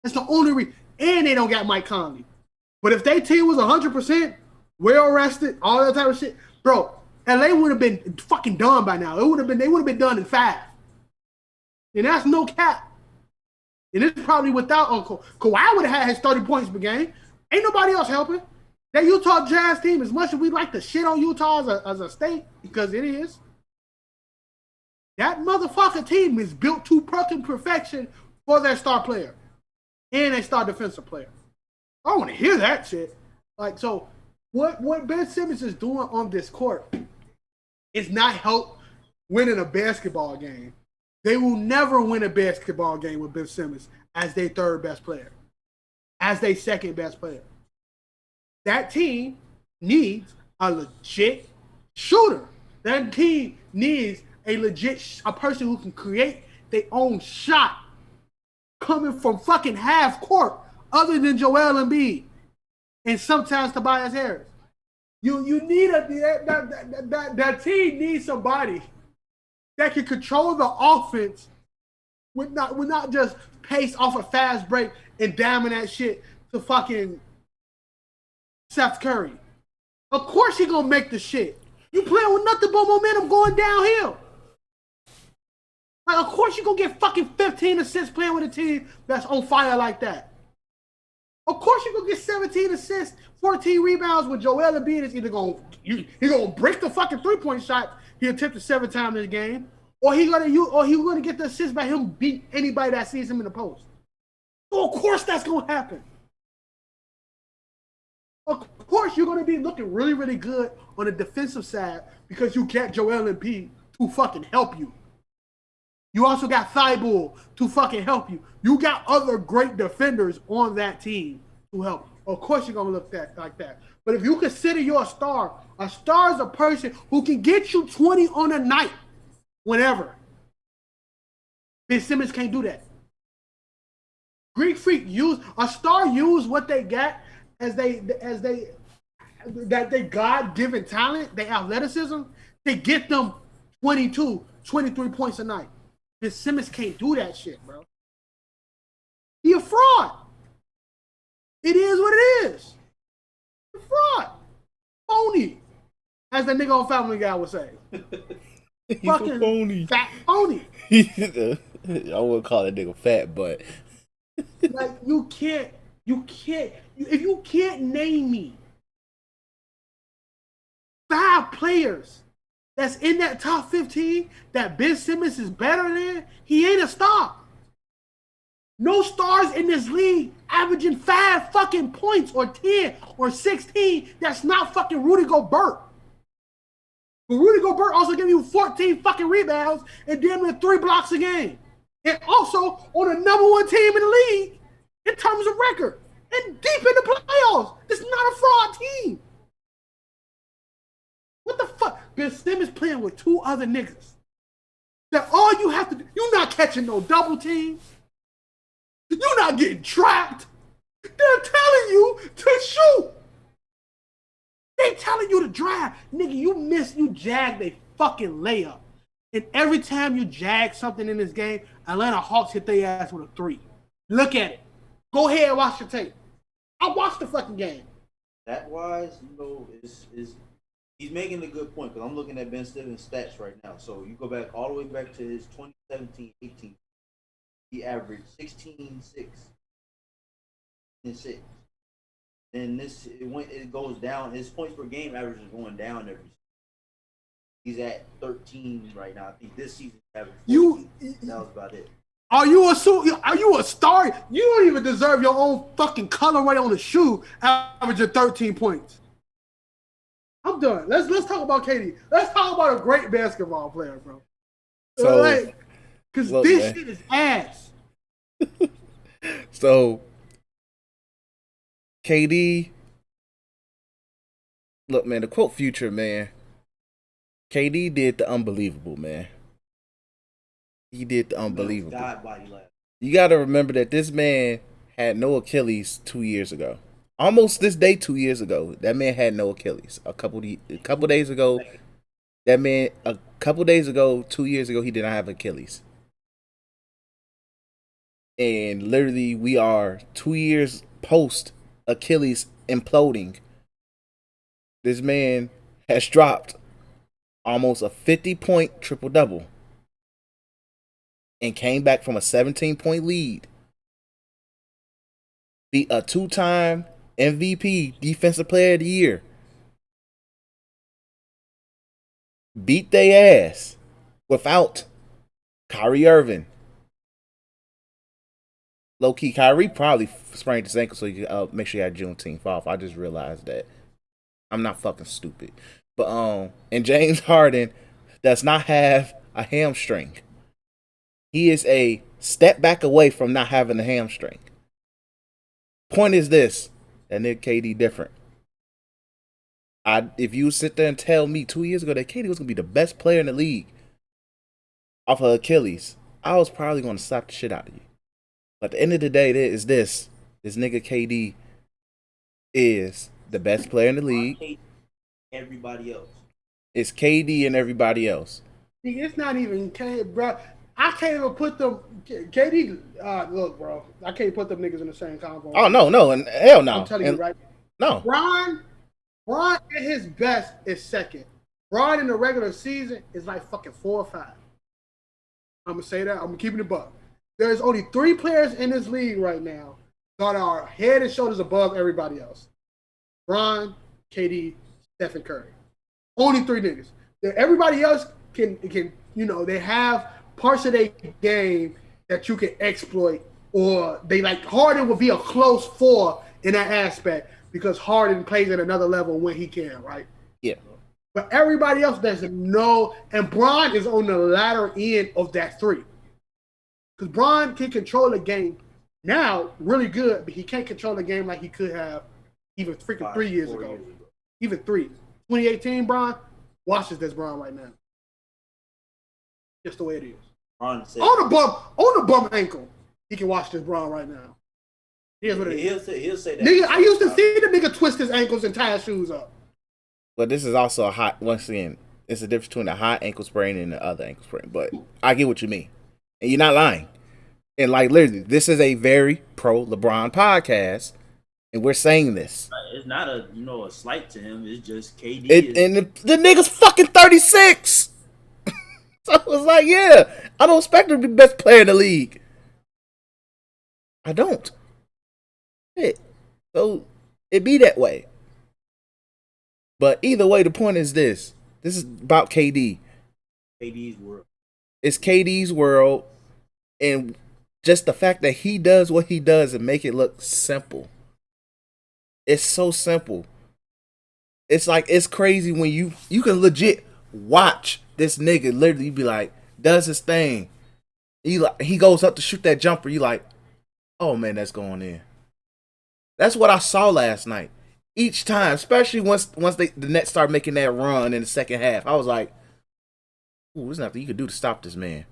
That's the only reason. And they don't got Mike Conley. But if their team was 100%, well rested, all that type of shit, bro, LA would have been fucking done by now. They would have been done in 5. And that's no cap. And it's probably without Uncle. Kawhi would have had his 30 points per game. Ain't nobody else helping. That Utah Jazz team, as much as we like to shit on Utah as a state, because it is, that motherfucking team is built to fucking perfection for their star player and a star defensive player. I don't want to hear that shit. Like, so what Ben Simmons is doing on this court is not help winning a basketball game. They will never win a basketball game with Ben Simmons as their 3rd best player, as their 2nd best player. That team needs a legit shooter. That team needs a person who can create their own shot coming from fucking half court other than Joel Embiid and sometimes Tobias Harris. You need that team needs somebody that can control the offense with not just pace off a fast break and damming that shit to fucking Seth Curry. Of course he gonna make the shit. You playing with nothing but momentum going downhill. Like, of course you gonna get fucking 15 assists playing with a team that's on fire like that. Of course you gonna get 17 assists, 14 rebounds when Joel Embiid is either gonna break the fucking 3-point shot he attempted 7 times in the game, or he gonna get the assist by him beat anybody that sees him in the post. So of course that's gonna happen. Of course you're gonna be looking really, really good on the defensive side because you got Joel Embiid to fucking help you. You also got Thibault to fucking help you. You got other great defenders on that team to help you. Of course you're gonna look like that. But if you consider you're a star is a person who can get you 20 on a night whenever. Ben Simmons can't do that. Greek Freak use what they got as they God-given talent, their athleticism, to get them 22, 23 points a night. Ben Simmons can't do that shit, bro. He a fraud. It is what it is. A fraud. Phony. As the nigga on Family Guy would say. Fucking phony. Fat phony. I wouldn't call that nigga fat, but like if you can't name me 5 players that's in that top 15 that Ben Simmons is better than, he ain't a star. No stars in this league averaging 5 fucking points or 10 or 16 that's not fucking Rudy Gobert. But Rudy Gobert also giving you 14 fucking rebounds and damn near 3 blocks a game. And also on the #1 team in the league in terms of record. And deep in the playoffs. This is not a fraud team. What the fuck? Ben Simmons playing with 2 other niggas. That all you have to do, you're not catching no double teams. You're not getting trapped. They're telling you to shoot. They telling you to drive. Nigga, you jagged a fucking layup. And every time you jag something in this game, Atlanta Hawks hit their ass with a 3. Look at it. Go ahead and watch the tape. I watched the fucking game. That wise, is he's making a good point because I'm looking at Ben Simmons' stats right now. So you go back all the way back to his 2017-18. He averaged 16, 6, and 6. Then it goes down. His points per game average is going down every season. He's at 13 right now. I think this season he's averaged 14. That was about it. Are you a star? You don't even deserve your own fucking colorway on the shoe averaging 13 points. I'm done. Let's talk about KD. Let's talk about a great basketball player, bro. So, because this shit is ass. So, KD, look, man, to quote Future, man, KD did the unbelievable, man. He did the unbelievable. God body left. You got to remember that this man had no Achilles 2 years ago. Almost this day 2 years ago, that man had no Achilles. A couple days ago, 2 years ago, he did not have Achilles. And literally, we are 2 years post Achilles imploding. This man has dropped almost a 50-point triple-double and came back from a 17-point lead. Beat a 2-time MVP, Defensive Player of the Year. Beat they ass without Kyrie Irving. Low-key, Kyrie probably sprained his ankle so he could make sure he had Juneteenth off. I just realized that. I'm not fucking stupid. But and James Harden does not have a hamstring. He is a step back away from not having a hamstring. Point is this, that nigga KD different. If you sit there and tell me 2 years ago that KD was gonna be the best player in the league off of Achilles, I was probably gonna slap the shit out of you. But at the end of the day, this nigga KD is the best player in the league. Everybody else. It's KD and everybody else. It's not even KD, bro. I can't even put them. KD, look, bro. I can't put them niggas in the same convo. Oh no, and hell no. I'm telling you right. No. Bron at his best is second. Bron in the regular season is like fucking 4 or 5. I'm gonna say that. I'm keeping it buck. There's only 3 players in this league right now that are head and shoulders above everybody else. Bron, KD, Stephen Curry. Only 3 niggas. Everybody else can they have parts of their game that you can exploit, or they like Harden would be a close 4 in that aspect because Harden plays at another level when he can, right? Yeah. But everybody else, there's no, and Bron is on the latter end of that 3. Because Bron can control the game now really good, but he can't control the game like he could have even freaking 3 years ago. Even 3. 2018 Bron watches this Bron right now. Just the way it is. On the bum ankle, he can watch this Bron right now. Here's what it is. He'll say that. Nigga, I used to see the nigga twist his ankles and tie his shoes up. But this is also a hot, once again, it's the difference between a hot ankle sprain and the other ankle sprain. But I get what you mean. And you're not lying. And like literally, this is a very pro LeBron podcast. And we're saying this. It's not a slight to him. It's just KD. And the nigga's fucking 36. So I was like, yeah, I don't expect him to be the best player in the league. I don't. So it be that way. But either way, the point is this. This is about KD. KD's world. It's KD's world. And just the fact that he does what he does and make it look simple. It's so simple. It's like, it's crazy when you can legit watch this nigga literally be like, does his thing. He goes up to shoot that jumper. You like, oh man, that's going in. That's what I saw last night. Each time, especially once the Nets start making that run in the second half, I was like, ooh, there's nothing you can do to stop this man.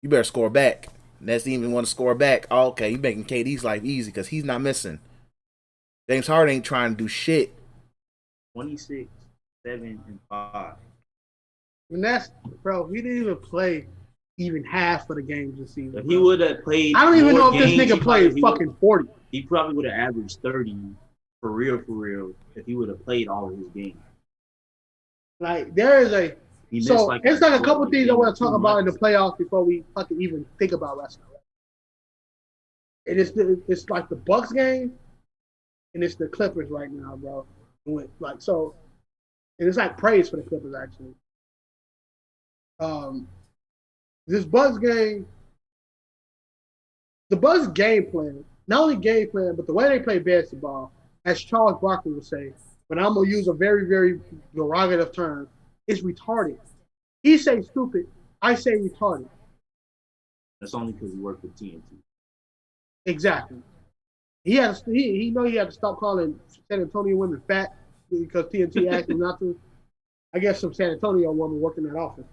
You better score back. Nets didn't even want to score back. Oh, okay, you making KD's life easy because he's not missing. James Harden ain't trying to do shit. 26. 7-5. And that's, bro, he didn't even play even half of the games this season. If he would have played, I don't even know if games, this nigga played fucking 40. He probably would have averaged 30 for real, if he would have played all of his games. Like, there is a. So, like it's like a couple things I want to talk about in the playoffs before we fucking even think about wrestling. And it's like the Bucks game, and it's the Clippers right now, bro. Like, so, and it's like praise for the Clippers, actually. This Bucks game, the Bucks game plan, not only game plan, but the way they play basketball, as Charles Barkley would say, but I'm going to use a very, very derogative term, it's retarded. He say stupid, I say retarded. That's only because he worked with TNT. Exactly. He had he had to stop calling San Antonio women fat because TNT asked him not to. I guess some San Antonio woman working in that office.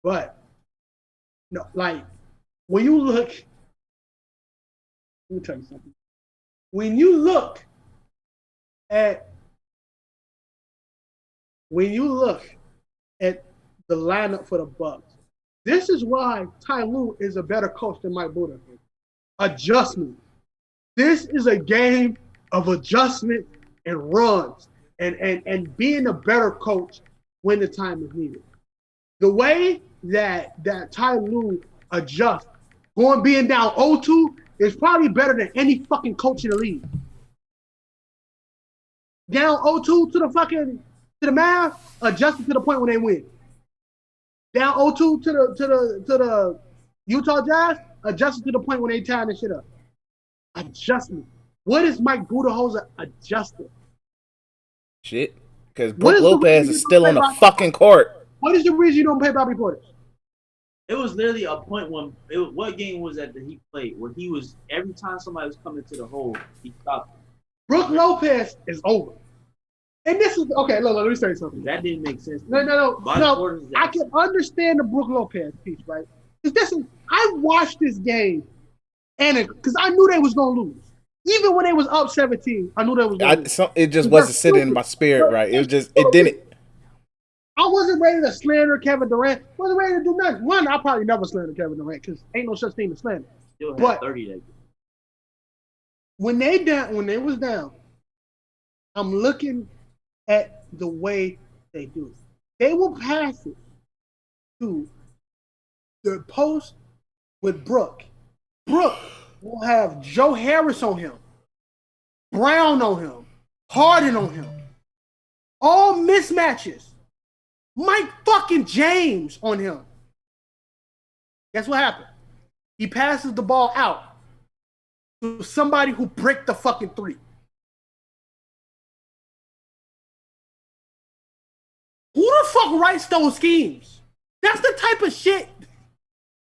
But no, like when you look, let me tell you something. When you look at the lineup for the Bucks, this is why Ty Lue is a better coach than Mike Budenholzer. Adjustment. This is a game of adjustment and runs and being a better coach when the time is needed. The way that Ty Lue adjusts, being down 0-2 is probably better than any fucking coach in the league. Down 0-2 to the Mavs, adjusting to the point when they win. Down 0-2 to the Utah Jazz, adjusting to the point when they tie this shit up. Adjustment. What is Mike Budenholzer adjusting? Shit. Because Brook Lopez is still on the fucking court. What is the reason you don't pay Bobby Portis? It was literally a point when what game was that he played where he was every time somebody was coming to the hole, he stopped them. Brook Lopez is over. And this is okay, look, let me say something. That didn't make sense. No. I can understand the Brook Lopez piece, right? Because I watched this game and because I knew they was gonna lose. Even when they was up 17, I knew they was gonna lose. It just wasn't sitting in my spirit, right? It didn't. I wasn't ready to slander Kevin Durant. Wasn't ready to do nothing. One, I'll probably never slander Kevin Durant because ain't no such thing as slander. Still had 30 that game. When they was down, I'm looking at the way they do it. They will pass it to the post with Brook. Brook will have Joe Harris on him, Brown on him, Harden on him. All mismatches. Mike fucking James on him. Guess what happened? He passes the ball out to somebody who bricked the fucking three. Who the fuck writes those schemes? That's the type of shit,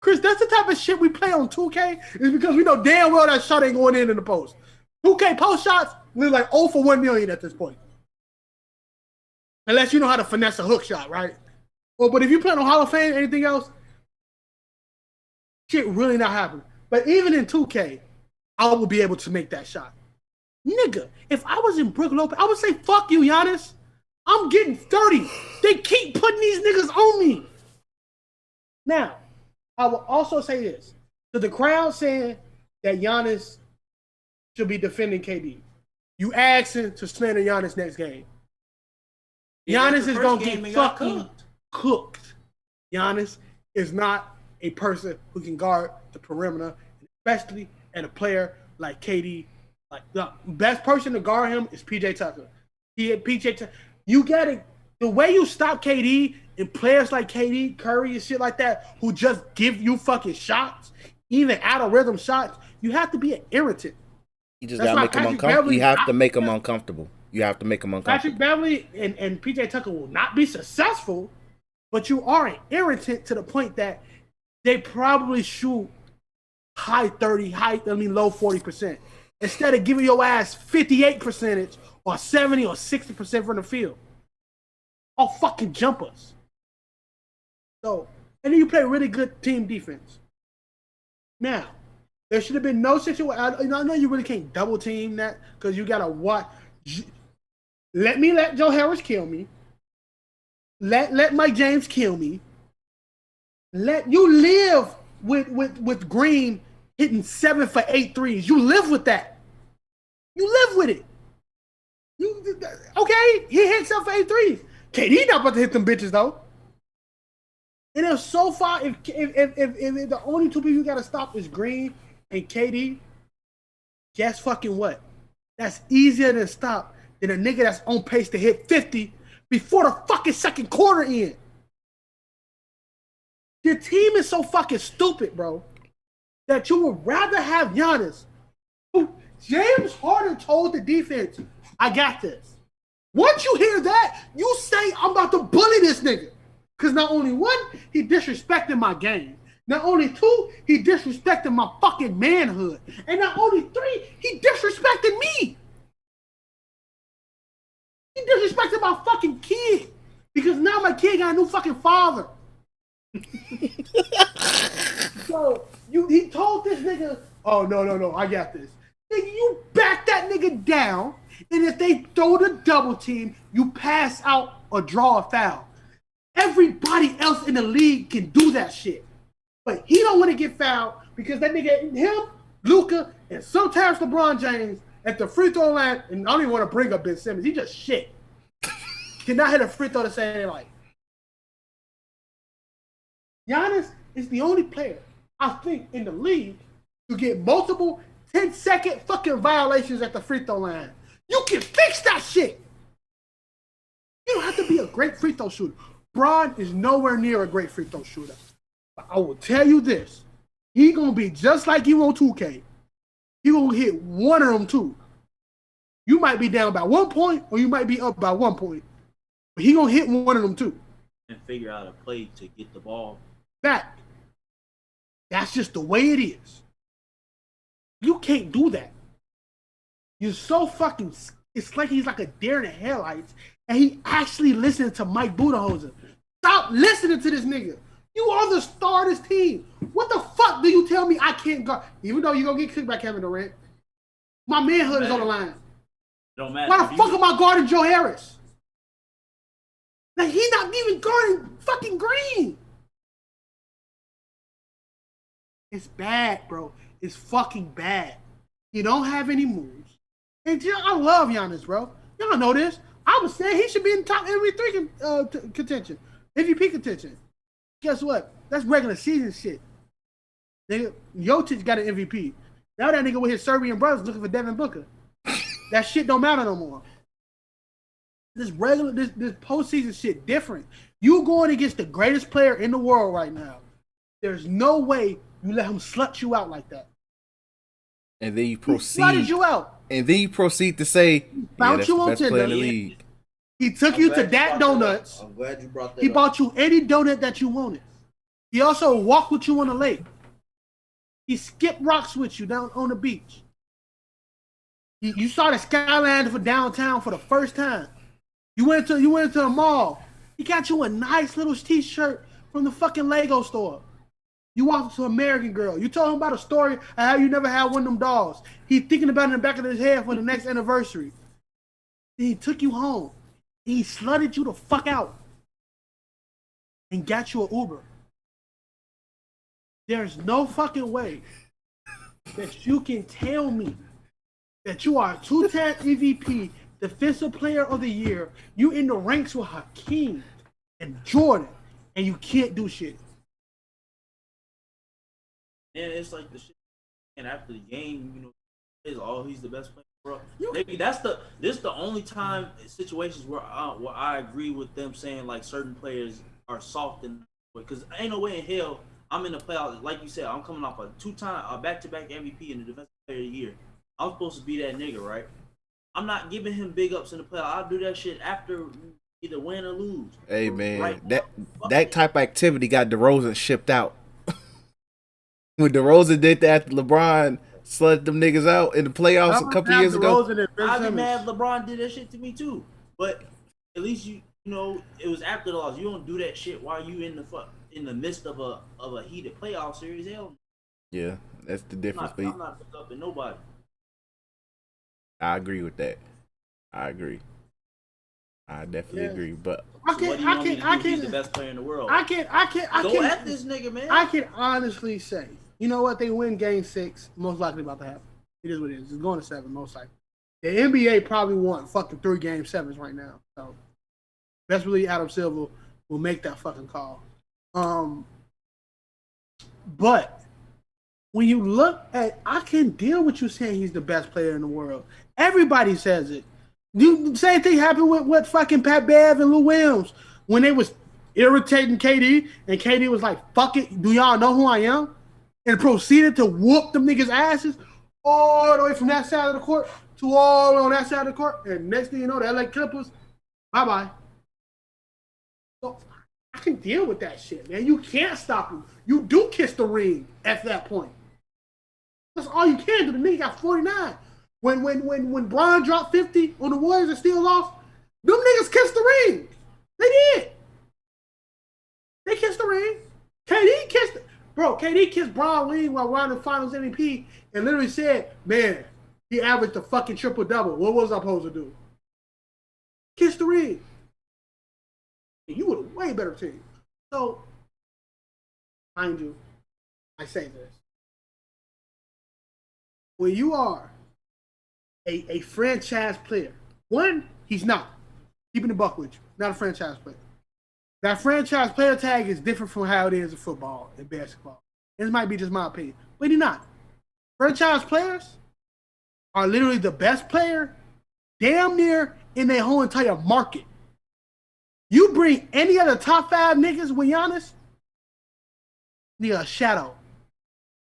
Chris, that's the type of shit we play on 2K is because we know damn well that shot ain't going in the post. 2K post shots, we're like 0 for 1 million at this point. Unless you know how to finesse a hook shot, right? Well, but if you play on Hall of Fame, anything else, shit really not happening. But even in 2K, I will be able to make that shot. Nigga, if I was in Brook Lopez, I would say, fuck you, Giannis. I'm getting 30. They keep putting these niggas on me. Now, I will also say this. To the crowd saying that Giannis should be defending KD. You asking to slander Giannis next game. Giannis is going to get fucking cooked. Giannis is not a person who can guard the perimeter, especially at a player like KD. Like the best person to guard him is PJ Tucker. You got to, the way you stop KD and players like KD, Curry, and shit like that, who just give you fucking shots, even out of rhythm shots, you have to be an irritant. You just got to make them uncomfortable. You have to make them uncomfortable. You have to make them uncomfortable. Patrick Beverly and PJ Tucker will not be successful, but you are an irritant to the point that they probably shoot low 40%. Instead of giving your ass 58% or 70 or 60% from the field. All fucking jumpers. So, and then you play really good team defense. Now, there should have been no situation. I know you really can't double team that because you got to watch. Let Joe Harris kill me. Let Mike James kill me. Let you live with Green hitting 7 for 8 threes. You live with that. You live with it. You okay? He hit 7 for 8 threes. KD not about to hit them bitches though. And if so far, if the only two people you gotta stop is Green and KD, guess fucking what? That's easier to stop than a nigga that's on pace to hit 50 before the fucking second quarter end. Your team is so fucking stupid, bro, that you would rather have Giannis. James Harden told the defense, I got this. Once you hear that, you say, I'm about to bully this nigga. Because not only one, he disrespected my game. Not only two, he disrespected my fucking manhood. And not only three, he disrespected me. He disrespected my fucking kid. Because now my kid got a new fucking father. So he told this nigga, oh no, I got this. Nigga, you back that nigga down, and if they throw the double team, you pass out or draw a foul. Everybody else in the league can do that shit. But he don't want to get fouled because that nigga, him, Luka, and sometimes LeBron James at the free throw line, and I don't even want to bring up Ben Simmons, he just shit. Cannot hit a free throw to say like. Giannis is the only player, I think, in the league to get multiple 10-second fucking violations at the free throw line. You can fix that shit. You don't have to be a great free throw shooter. Bron is nowhere near a great free throw shooter. But I will tell you this. He going to be just like you on 2K. He going to hit one of them too. You might be down by 1 point or you might be up by 1 point. But he going to hit one of them too. And figure out a play to get the ball back. That's just the way it is. You can't do that. You're so fucking. It's like he's like a deer in the headlights, and he actually listened to Mike Budenholzer. Stop listening to this nigga. You are the star of this team. What the fuck do you tell me I can't guard? Even though you're gonna get kicked by Kevin Durant, my manhood is on the line. Don't matter. Why the fuck am I guarding Joe Harris? Like he's not even guarding fucking Green. It's bad, bro. It's fucking bad. He don't have any moves. And I love Giannis, bro. Y'all know this. I was saying he should be in top MVP contention. MVP contention. Guess what? That's regular season shit. Nigga, Jokic got an MVP. Now that nigga with his Serbian brothers looking for Devin Booker. That shit don't matter no more. This postseason shit different. You going against the greatest player in the world right now. There's no way you let him slut you out like that. And then you proceed. He slutted you out. And then you proceed to say, that's you the best player in the league. He took you to that donuts. I'm glad you brought that He up. bought you any donut that you wanted. He also walked with you on the lake. He skipped rocks with you down on the beach. You saw the skyline for downtown for the first time. You went to a mall. He got you a nice little t-shirt from the fucking Lego store. You walked up to American Girl. You told him about a story of how you never had one of them dolls. He thinking about it in the back of his head for the next anniversary. Then he took you home. He slutted you the fuck out and got you an Uber. There's no fucking way that you can tell me that you are a two-time MVP, Defensive Player of the Year, you in the ranks with Hakeem and Jordan, and you can't do shit. And it's like the shit. And after the game, you know, he's the best player, bro. Maybe this the only time situations where I agree with them saying like certain players are soft and because ain't no way in hell I'm in the playoffs. Like you said, I'm coming off a back-to-back MVP and the Defensive Player of the Year. I'm supposed to be that nigga, right? I'm not giving him big ups in the playoffs. I'll do that shit after either win or lose. Hey man, right that type of activity got DeRozan shipped out. When DeRozan did that after LeBron slutted them niggas out in the playoffs a couple years ago. I'd be mad if LeBron did that shit to me too. But at least you know it was after the loss. You don't do that shit while you in the midst of a heated playoff series. Hell, yeah, that's the difference. I'm not picking up in nobody. I agree with that. I agree. I definitely agree. But What do you want me to do? He's the best player in the world. I can Go at this nigga, man. I can honestly say, you know what? They win Game 6, most likely about to happen. It is what it is. It's going to 7, most likely. The NBA probably want fucking 3 Game 7s right now. So, best believe Adam Silver will make that fucking call. But when you look at, I can deal with you saying he's the best player in the world. Everybody says it. Same thing happened with fucking Pat Bev and Lou Williams when they was irritating KD, and KD was like, "Fuck it, do y'all know who I am?" And proceeded to whoop them niggas' asses all the way from that side of the court to all on that side of the court. And next thing you know, the LA Clippers, bye-bye. So I can deal with that shit, man. You can't stop him. You do kiss the ring at that point. That's all you can do. The nigga got 49. When Bron dropped 50 on the Warriors and still lost, them niggas kissed the ring. They did. They kissed the ring. KD kissed Bron ring while we're on the Finals MVP and literally said, man, he averaged a fucking triple-double. What was I supposed to do? Kiss the ring. You were a way better team. So, mind you, I say this. When you are a franchise player, one, he's not. Keeping the buck with you. Not a franchise player. That franchise player tag is different from how it is in football and basketball. This might be just my opinion, but he's not. Franchise players are literally the best player damn near in their whole entire market. You bring any other top 5 niggas with Giannis, nigga, a shadow.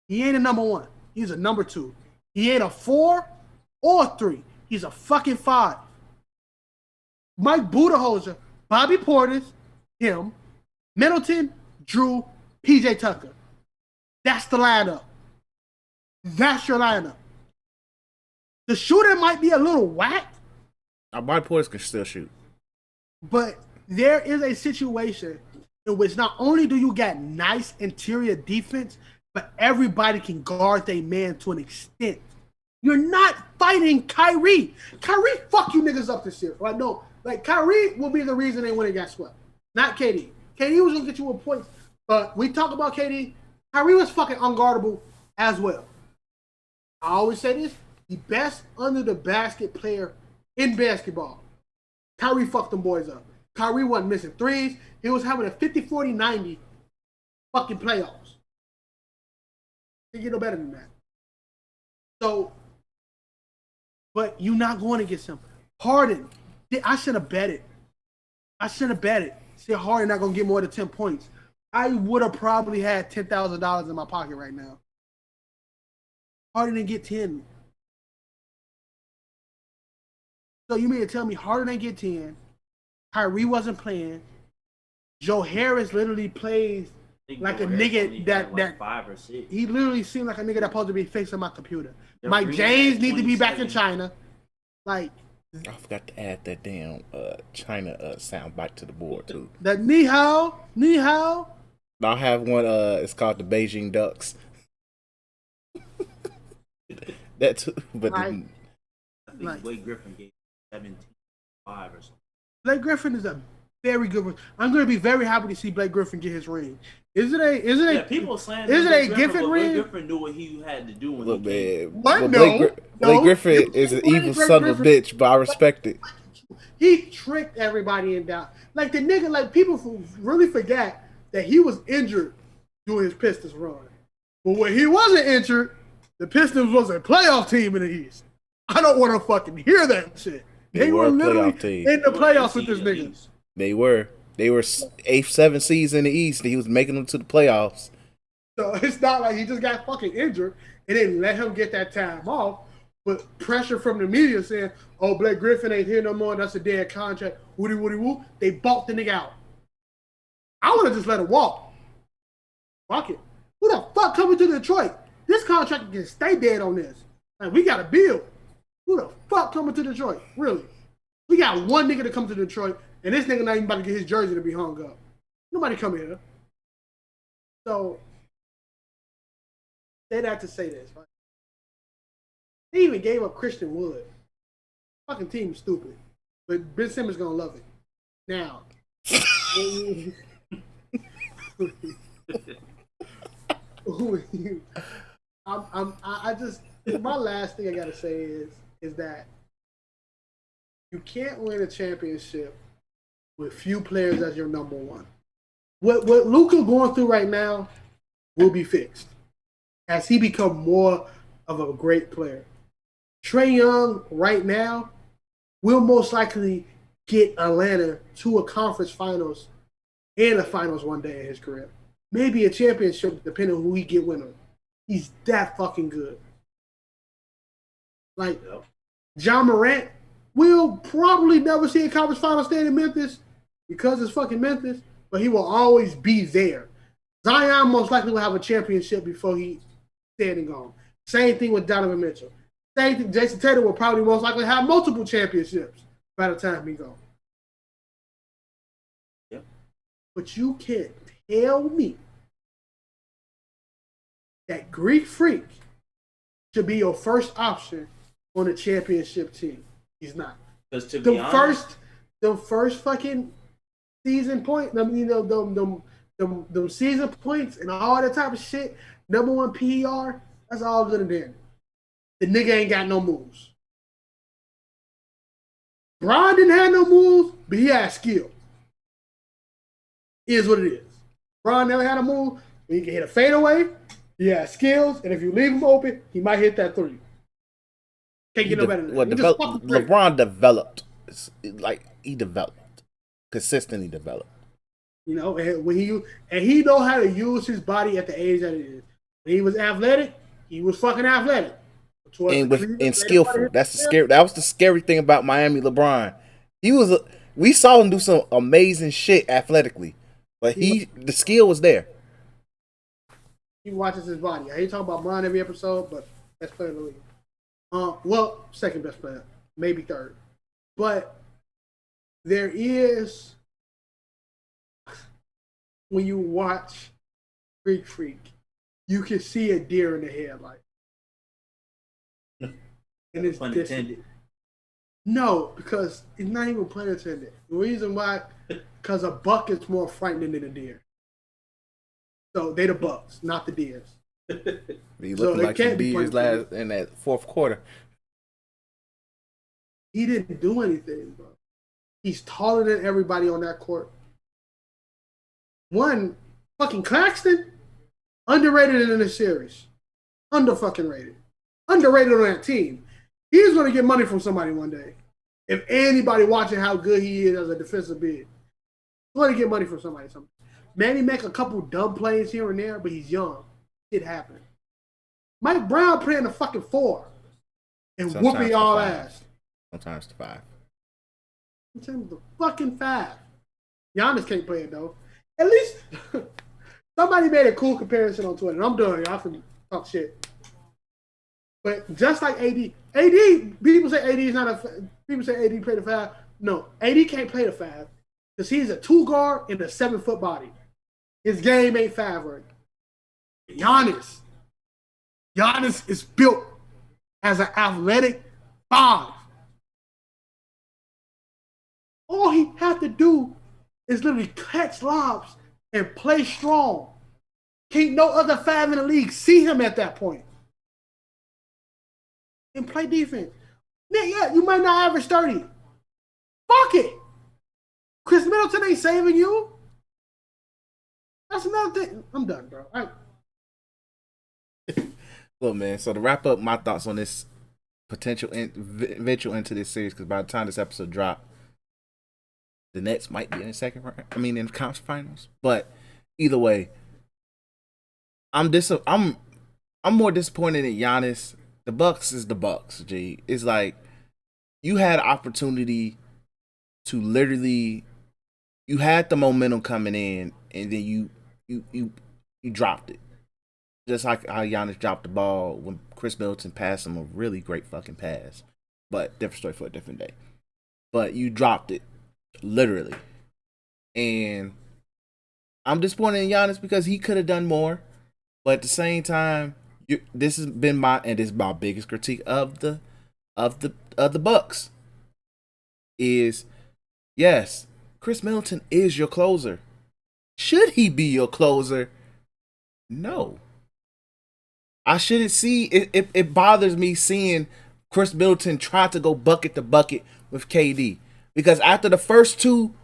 He ain't a number 1. He's a number 2. He ain't a 4 or a 3. He's a fucking 5. Mike Budenholzer, Bobby Portis, him, Middleton, Drew, PJ Tucker. That's the lineup. That's your lineup. The shooter might be a little whack. Bobby Portis can still shoot. But there is a situation in which not only do you get nice interior defense, but everybody can guard their man to an extent. You're not fighting Kyrie. Kyrie fuck you niggas up this year. Like, no, like Kyrie will be the reason they win and got swept. Not KD. KD was gonna get you a point. But we talk about KD. Kyrie was fucking unguardable as well. I always say this, the best under the basket player in basketball. Kyrie fucked them boys up. Kyrie wasn't missing threes. He was having a 50-40-90 fucking playoffs. You get no better than that. So, but you're not going to get some. Harden, I should have bet it. Said Harden not going to get more than 10 points. I would have probably had $10,000 in my pocket right now. Harden didn't get 10. So you mean to tell me Harden didn't get 10? Kyrie wasn't playing. Joe Harris literally plays like a nigga that like 5 or 6. He literally seemed like a nigga that's supposed to be fixing my computer. Mike James need to be back in China. Like, I forgot to add that damn China sound bite to the board too. That ni hao. I have one. It's called the Beijing Ducks. That too, but I think Blake Griffin gave 17-5 or something. Blake Griffin is a very good one. I'm going to be very happy to see Blake Griffin get his ring. Is it a people saying is it a Griffin ring? Blake Griffin knew what he had to do when look, he came. What? Blake Griffin is an evil son of a bitch, but I respect it. He tricked everybody in doubt. Like the nigga, like people really forget that he was injured during his Pistons run. But when he wasn't injured, the Pistons was a playoff team in the East. I don't want to fucking hear that shit. They were literally in the playoffs with this nigga. They were 8th, 7th seeds in the East. And he was making them to the playoffs. So it's not like he just got fucking injured and they let him get that time off. But pressure from the media saying, "Oh, Blake Griffin ain't here no more. That's a dead contract." Woody woo. They bought the nigga out. I would have just let him walk. Fuck it. Who the fuck coming to Detroit? This contract can stay dead on this. Like, we got a bill. Who the fuck coming to Detroit? Really? We got one nigga to come to Detroit, and this nigga not even about to get his jersey to be hung up. Nobody come here. So, say that to say this, right? They even gave up Christian Wood. Fucking team is stupid. But Ben Simmons gonna love it. Now, I just my last thing I gotta say is that you can't win a championship with few players as your number one. What Luka going through right now will be fixed as he become more of a great player. Trae Young right now will most likely get Atlanta to a conference finals and a finals one day in his career. Maybe a championship, depending on who he get winner. He's that fucking good. Like, John Morant will probably never see a conference final stand in Memphis because it's fucking Memphis, but he will always be there. Zion most likely will have a championship before he dead and gone. Same thing with Donovan Mitchell. Same thing. Jason Tatum will probably most likely have multiple championships by the time he goes. Yep. But you can't tell me that Greek Freak should be your first option on a championship team. He's not. Because to be honest, the first fucking season point, them season points and all that type of shit, number one PER, that's all good and dandy. The nigga ain't got no moves. Bron didn't have no moves, but he had skill. Is what it is. Bron never had a move, but he can hit a fadeaway. He has skills, and if you leave him open, he might hit that three. Can't get no better than that. LeBron developed. Like, he developed. Consistently developed. You know, and he know how to use his body at the age that it is. When he was athletic, he was fucking athletic. And skillful. That's the scary. That was the scary thing about Miami LeBron. We saw him do some amazing shit athletically, but the skill was there. He watches his body. I ain't talking about Bron every episode, but best player in the league. Well, second best player, maybe third. But there is, when you watch Greek Freak, you can see a deer in the headlight. And it's pun intended. No, because it's not even pun intended. The reason why, because a buck is more frightening than a deer. So they the bucks, not the deers. He looked like some deers last in that fourth quarter. He didn't do anything, bro. He's taller than everybody on that court. One, fucking Claxton, underrated in the series. Under-fucking rated. Underrated on that team. He's going to get money from somebody one day. If anybody watching how good he is as a defensive big, he's going to get money from somebody. Maybe make a couple dumb plays here and there, but he's young. It happened. Mike Brown playing the fucking 4 and sometimes whooping y'all ass. Sometimes the 5. Sometimes the fucking 5. Giannis can't play it though. At least somebody made a cool comparison on Twitter. And I'm done. Y'all can talk shit. But just like AD, people say AD is not a. People say AD play the 5. No, AD can't play the 5 because he's a 2 guard in a 7-foot body. His game ain't 5 worthy. Giannis is built as an athletic 5. All he had to do is literally catch lobs and play strong. Can't no other 5 in the league see him at that point. And play defense. Yeah, you might not average 30. Fuck it. Chris Middleton ain't saving you. That's another thing. I'm done, bro. All right. Look, man, so to wrap up my thoughts on this potential eventual into this series, because by the time this episode drops, the Nets might be in the second round. I mean, in the conference finals. But either way, I'm more disappointed in Giannis. The Bucks is the Bucks, G. It's like you had opportunity to literally, you had the momentum coming in, and then you dropped it. Just like how Giannis dropped the ball when Chris Middleton passed him a really great fucking pass. But different story for a different day. But you dropped it, literally. And I'm disappointed in Giannis because he could have done more. But at the same time, this has been my biggest critique of the Bucks. Is yes, Chris Middleton is your closer. Should he be your closer? No. I shouldn't see it. It bothers me seeing Chris Middleton try to go bucket to bucket with KD. Because after the first two,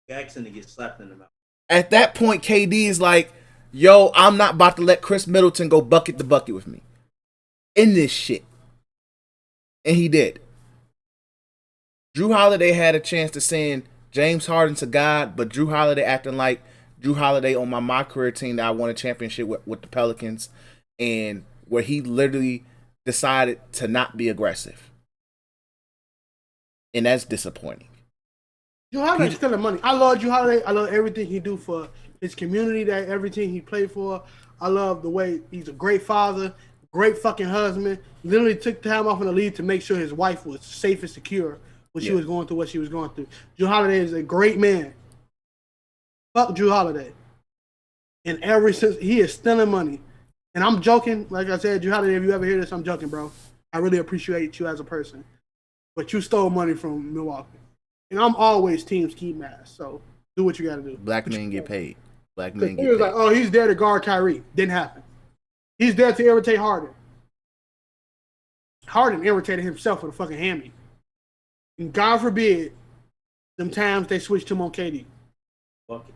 Jackson to get slapped in the mouth. at that point, KD is like, yo, I'm not about to let Chris Middleton go bucket to bucket with me in this shit. And he did. Drew Holiday had a chance to send James Harden to God, but Drew Holiday acting like Drew Holiday on my career team that I won a championship with the Pelicans, and where he literally decided to not be aggressive. And that's disappointing. Drew Holiday's still the money. I love Drew Holiday. I love everything he do for his community, that everything he played for. I love the way he's a great father, great fucking husband. Literally took time off in the league to make sure his wife was safe and secure when she was going through what she was going through. Drew Holiday is a great man. Fuck Drew Holiday. And ever since, he is stealing money. And I'm joking. Like I said, Drew Holiday, if you ever hear this, I'm joking, bro. I really appreciate you as a person. But you stole money from Milwaukee. And I'm always team ski mask. So do what you got to do. Black men get paid. Black men get He was paid. like, oh, he's there to guard Kyrie. Didn't happen. He's there to irritate Harden. Harden irritated himself with a fucking hammy. And God forbid, them times they switched him on KD. Fuck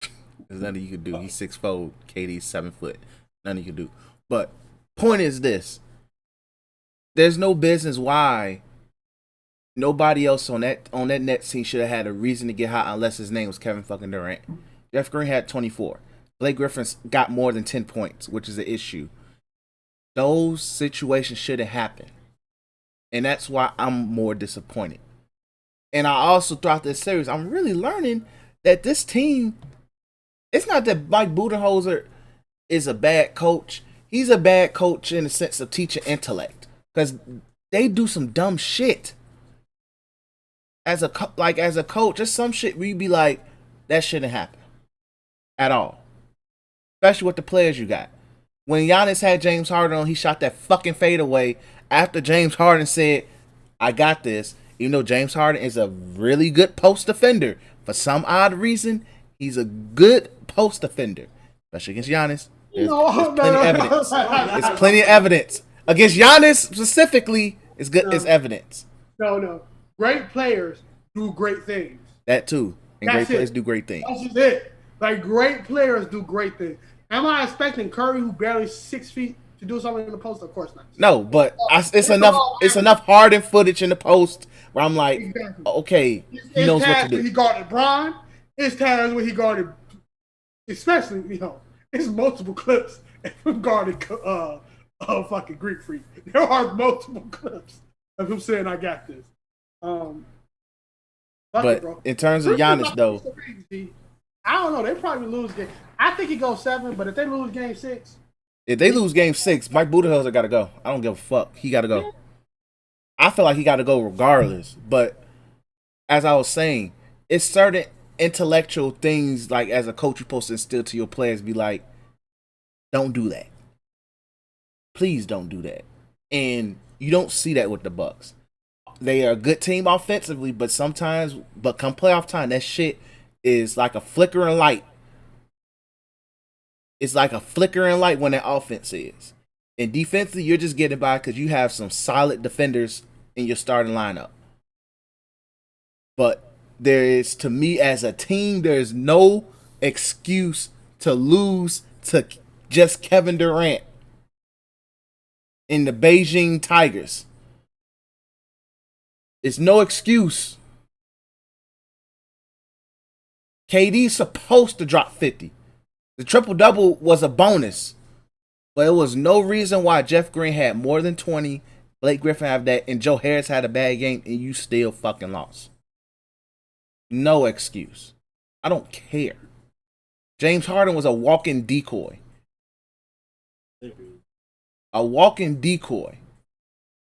it. There's nothing you can do. He's 6'4", KD's 7 foot. Nothing you can do. But point is this: there's no business why nobody else on that Nets team should have had a reason to get hot unless his name was Kevin fucking Durant. Jeff Green had 24. Blake Griffin's got more than 10 points, which is an issue. Those situations shouldn't happen. And that's why I'm more disappointed. And I also, throughout this series, I'm really learning that this team, it's not that Mike Budenholzer is a bad coach. He's a bad coach in the sense of teaching intellect. Because they do some dumb shit. As a coach, there's some shit where you be like, that shouldn't happen. At all. Especially with the players you got. When Giannis had James Harden on, he shot that fucking fadeaway after James Harden said, I got this. Even though James Harden is a really good post defender. For some odd reason, he's a good post defender. Especially against Giannis. There's plenty of evidence. There's plenty of evidence. Against Giannis specifically, it's good as evidence. No. Great players do great things. That too. And That's great players it. do great things. That's just it. Like, great players do great things. Am I expecting Curry, who barely 6 feet, to do something in the post? Of course not. No, but it's enough Harden footage in the post where I'm like, Exactly. okay, he knows what to When he do. guarded Bron. It's times when he guarded, especially, it's multiple clips of him guarding fucking Greek Freak. There are multiple clips of him saying, I got this. But in terms of Giannis, though, I don't know. They probably lose game. I think he goes 7, but if they lose game 6, if they lose game 6, Mike Budenholzer got to go. I don't give a fuck. He got to go. I feel like he got to go regardless. But as I was saying, it's certain intellectual things, like as a coach, you're supposed to instill to your players, be like, don't do that. Please don't do that. And you don't see that with the Bucks. They are a good team offensively, but come playoff time, that shit is like a flickering light. It's like a flickering light when that offense is. And defensively, you're just getting by because you have some solid defenders in your starting lineup. But there is, to me, as a team, there is no excuse to lose to just Kevin Durant in the Beijing Tigers. It's no excuse. KD's supposed to drop 50. The triple-double was a bonus. But it was no reason why Jeff Green had more than 20, Blake Griffin had that, and Joe Harris had a bad game, and you still fucking lost. No excuse. I don't care. James Harden was a walking decoy. A walking decoy.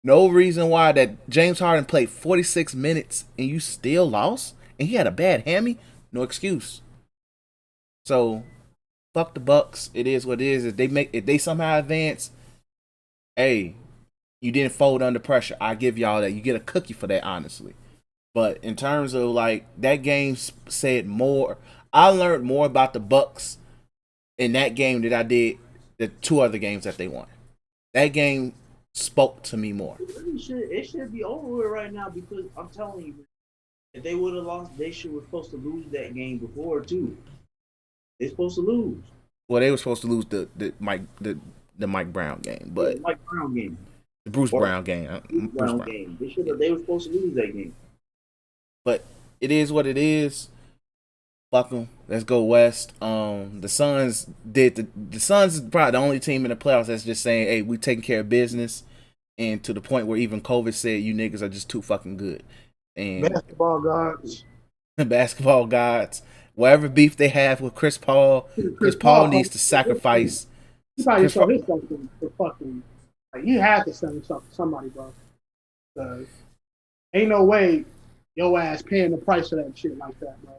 No reason why that James Harden played 46 minutes and you still lost? And he had a bad hammy? No excuse. So, fuck the Bucks. It is what it is. If they somehow advance, hey, you didn't fold under pressure. I give y'all that. You get a cookie for that, honestly. But in terms of like that game said more, I learned more about the Bucks in that game than I did the two other games that they won. That game spoke to me more. It should be over with right now because I'm telling you, if they would have lost, they were supposed to lose that game before too. They're supposed to lose. Well, they were supposed to lose the Mike Brown game, but Mike Brown game. the Bruce Or Brown game. Bruce Brown game. They were supposed to lose that game. But it is what it is. Fuck them. Let's go West. The Suns the Suns is probably the only team in the playoffs that's just saying, hey, we taking care of business, and to the point where even COVID said you niggas are just too fucking good. And Basketball gods. basketball gods, whatever beef they have with Chris Paul Paul needs to sacrifice. He probably sold his something for fucking. Like, he had to sell something to somebody, bro. Ain't no way your ass paying the price for that shit like that, bro.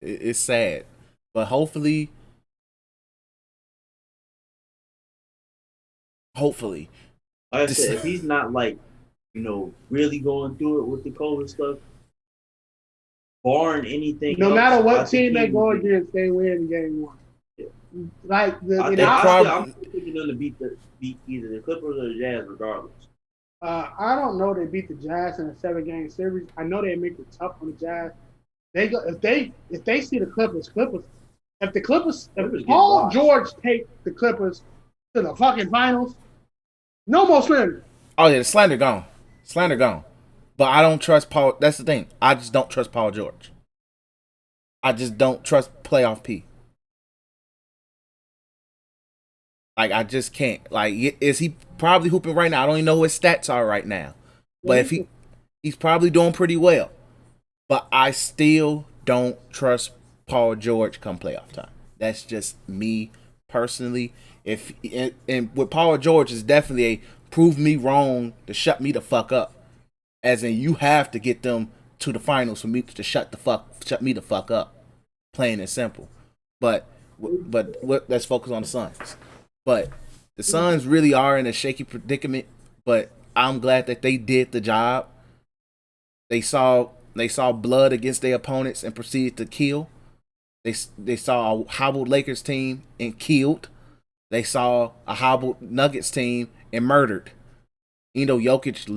It's sad, but hopefully, like I said, if he's not like, really going through it with the COVID stuff, barring anything, no matter what team they go against, they win game one. Yeah. Like I'm thinking them to beat either the Clippers or the Jazz, regardless. I don't know they beat the Jazz in a 7-game series. I know they make it tough on the Jazz. They go if they see the Clippers. If Paul George take the Clippers to the fucking finals, no more slander. Oh yeah, the slander gone. But I don't trust Paul. That's the thing. I just don't trust Paul George. I just don't trust playoff P. Like I just can't. Like, is he probably hooping right now? I don't even know what his stats are right now. But if he's probably doing pretty well. But I still don't trust Paul George come playoff time. That's just me personally. And with Paul George is definitely a prove me wrong to shut me the fuck up. As in, you have to get them to the finals for me to shut me the fuck up. Plain and simple. But let's focus on the Suns. But the Suns really are in a shaky predicament. But I'm glad that they did the job. They saw blood against their opponents and proceeded to kill. They saw a hobbled Lakers team and killed. They saw a hobbled Nuggets team and murdered. Jokic,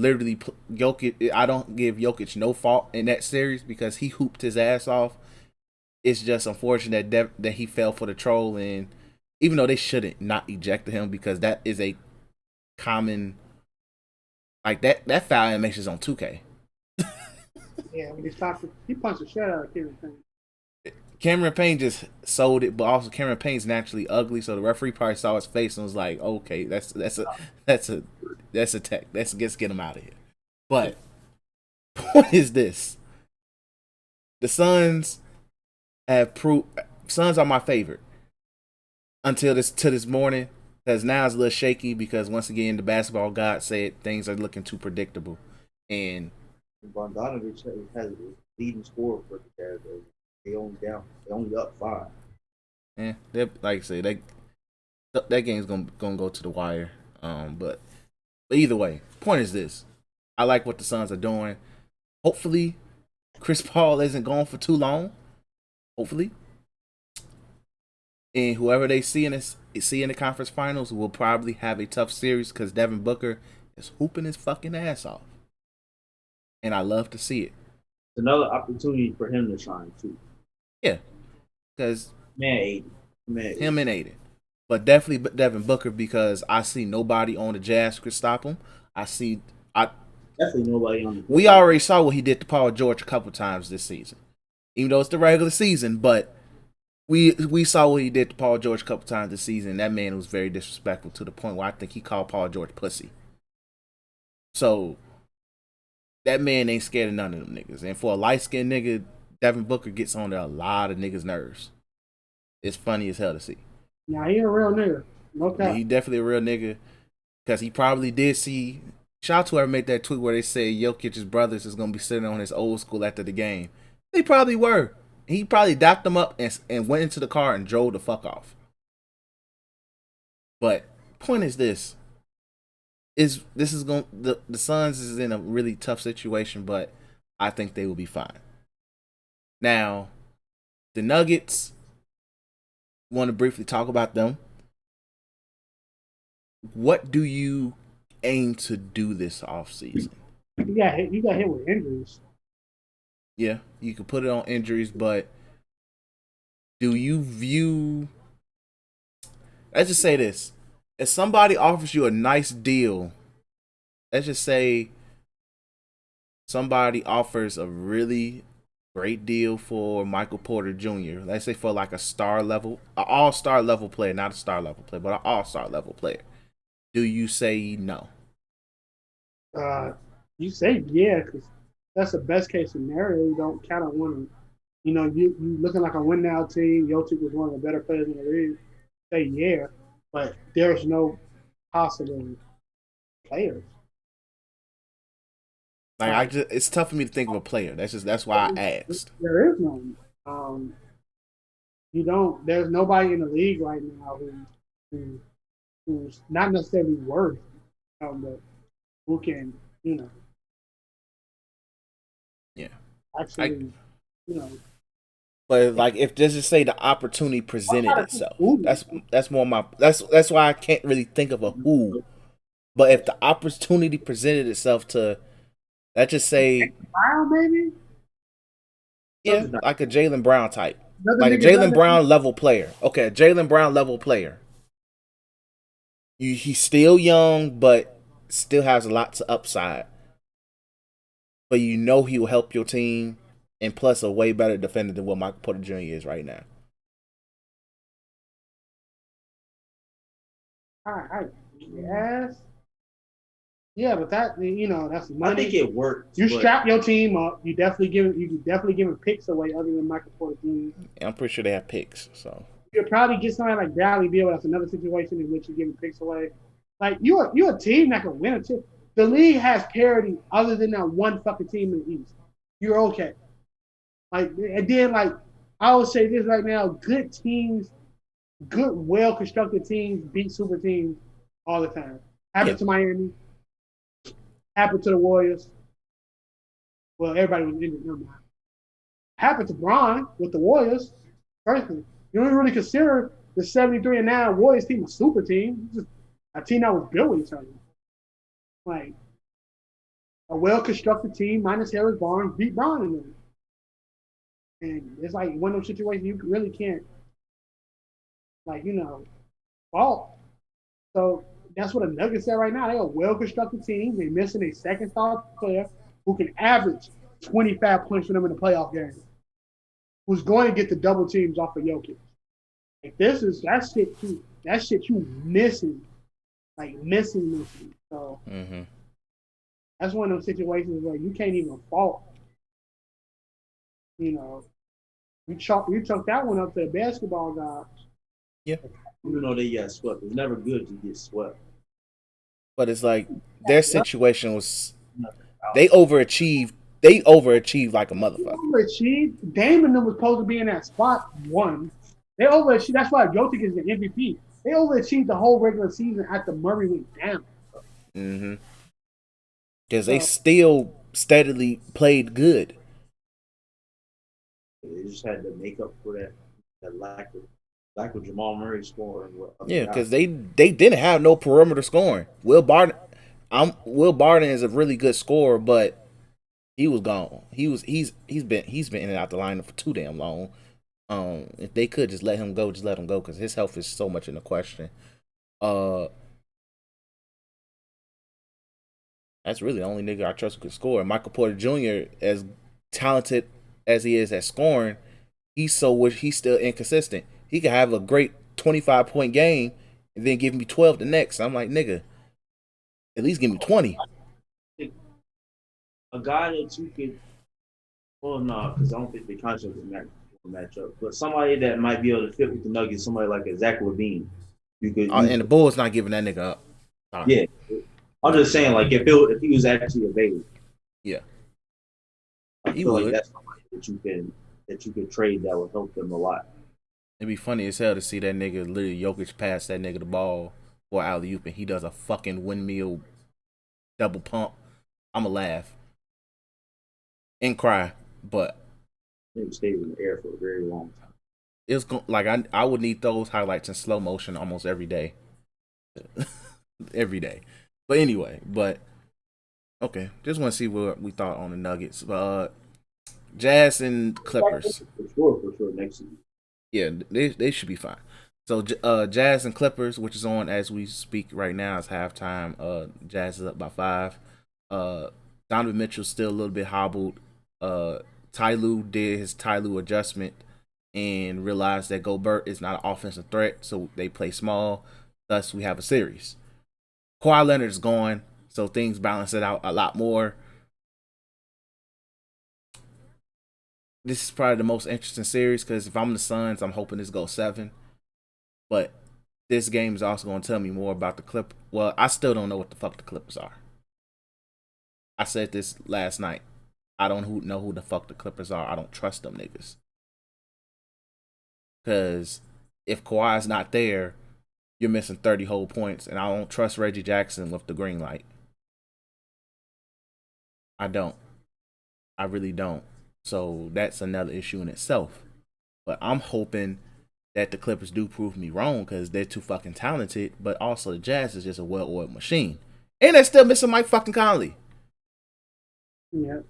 I don't give Jokic no fault in that series because he hooped his ass off. It's just unfortunate that he fell for the troll, and even though they shouldn't not ejected him because that is a common, like that foul animation is on 2K. Yeah, when he punched the shit out of Cameron Payne. Cameron Payne just sold it, but also Cameron Payne's naturally ugly, so the referee probably saw his face and was like, "Okay, that's a tech. Let's get him out of here." But point is this: the Suns have proved. Suns are my favorite until this morning, because now it's a little shaky because once again the basketball god said things are looking too predictable, and Bogdanovich has a leading scorer for the Jazz. They only up 5. Yeah, like I say, that game's gonna go to the wire. But either way, point is this: I like what the Suns are doing. Hopefully, Chris Paul isn't gone for too long. Hopefully, and whoever they see in the conference finals will probably have a tough series because Devin Booker is hooping his fucking ass off, and I love to see it. It's another opportunity for him to shine too. Yeah, because him and Aiden, but definitely Devin Booker because I see nobody on the Jazz could stop him. Definitely nobody on the. We already saw what he did to Paul George a couple times this season, even though it's the regular season. But we saw what he did to Paul George a couple times this season. That man was very disrespectful to the point where I think he called Paul George pussy. So that man ain't scared of none of them niggas. And for a light skinned nigga, Devin Booker gets on a lot of niggas' nerves. It's funny as hell to see. Nah, he a real nigga. No cap. Yeah, he definitely a real nigga because he probably did see. Shout out to whoever made that tweet where they said Jokic's brothers is gonna be sitting on his old school after the game. They probably were. He probably dapped them up and went into the car and drove the fuck off. But point is this: the Suns is in a really tough situation, but I think they will be fine. Now, the Nuggets, want to briefly talk about them. What do you aim to do this offseason? You got hit with injuries. Yeah, you can put it on injuries, but do you view... Let's just say this. If somebody offers you a nice deal, let's just say somebody offers a really great deal for Michael Porter Jr. Let's say for like a all-star level player, not a star level player, but an all-star level player. Do you say no? You say yeah, because that's the best case scenario. You don't kind of want to, you looking like a win now team. Jokic is one of the better players in the league. Say yeah, but there's no possible players. Like it's tough for me to think of a player. That's why I asked. There is none. You don't. There's nobody in the league right now who's not necessarily worth, but who can, Yeah. actually, But like, if just say the opportunity presented itself, that's more my that's why I can't really think of a who. But if the opportunity presented itself to, let's just say, Brown, maybe. yeah, like a Jaylen Brown type, Another like a nigga Jaylen Brown level player. Okay, a Jaylen Brown level player. He's still young, but still has lots of upside. But he will help your team, and plus a way better defender than what Michael Porter Jr. is right now. Yes. Yeah, but that's money. I think it works. You strap your team up. You definitely giving picks away other than Michael Porter Jr. Yeah, I'm pretty sure they have picks, so You'll probably get somebody like Bradley Beal. That's another situation in which you're giving picks away. Like you're a team that can win a chip. The league has parity other than that one fucking team in the East. You're okay. Like, and then like I would say this right now: good teams, good well constructed teams beat super teams all the time. Happened to Miami. Happened to the Warriors. Well, everybody was injured. Never mind. Happened to Bron with the Warriors. Personally, you don't really consider the 73-9 Warriors team a super team. It's just a team that was built with each other. Like a well-constructed team minus Harris Barnes beat Bron in there. And it's like one of those situations you really can't, fault. So that's what the Nuggets are right now. They're a well-constructed team. They're missing a second-star player who can average 25 points for them in the playoff game, who's going to get the double teams off of Jokic. Like that shit you missing. Like missing. So that's one of those situations where you can't even fault. You chalk that one up to the basketball gods. Yeah. Even though they got swept, it's never good to get swept. But it's like their situation was they overachieved. They overachieved like a motherfucker. Overachieved. Damon was supposed to be in that spot one. They overachieved. That's why Jokic is the MVP. They overachieved the whole regular season after Murray went down. Because they still steadily played good. They just had to make up for that lack of Jamal Murray scoring. Yeah, because they didn't have no perimeter scoring. Will Barton is a really good scorer, but he was gone. He's been in and out the lineup for too damn long. If they could just let him go, because his health is so much in the question. That's really the only nigga I trust who could score. And Michael Porter Jr., as talented as he is at scoring, he's still inconsistent. He could have a great 25-point game and then give me 12 the next. I'm like, nigga, at least give me 20. A guy that you could, well, no, because I don't think the contract will match up. But somebody that might be able to fit with the Nuggets, somebody like a Zach LaVine. And the Bulls not giving that nigga up. Yeah. I'm just saying, like, if he was actually available. Yeah. I feel like that's somebody that you could trade that would help them a lot. It'd be funny as hell to see that nigga literally Jokic pass that nigga the ball for alley-oop and he does a fucking windmill double pump. I'ma laugh. and cry, but It stayed in the air for a very long time. it's like I would need those highlights in slow motion almost every day, every day. But anyway, okay, just want to see what we thought on the Nuggets. But Jazz and Clippers, For sure, next season. yeah, they should be fine. So Jazz and Clippers, which is on as we speak right now, is halftime. Jazz is up by 5. Donovan Mitchell's still a little bit hobbled. Ty Lue did his Ty Lue adjustment and realized that Gobert is not an offensive threat, so they play small. Thus, we have a series. Kawhi Leonard is gone, so things balance it out a lot more. This is probably the most interesting series because if I'm the Suns, I'm hoping this goes 7. But this game is also going to tell me more about the Clippers. Well, I still don't know what the fuck the Clippers are. I said this last night. I don't know who the fuck the Clippers are. I don't trust them niggas. Because if Kawhi's not there, you're missing 30 whole points. And I don't trust Reggie Jackson with the green light. I don't. I really don't. So that's another issue in itself. But I'm hoping that the Clippers do prove me wrong because they're too fucking talented. But also the Jazz is just a well-oiled machine. And they're still missing Mike fucking Conley. Yeah.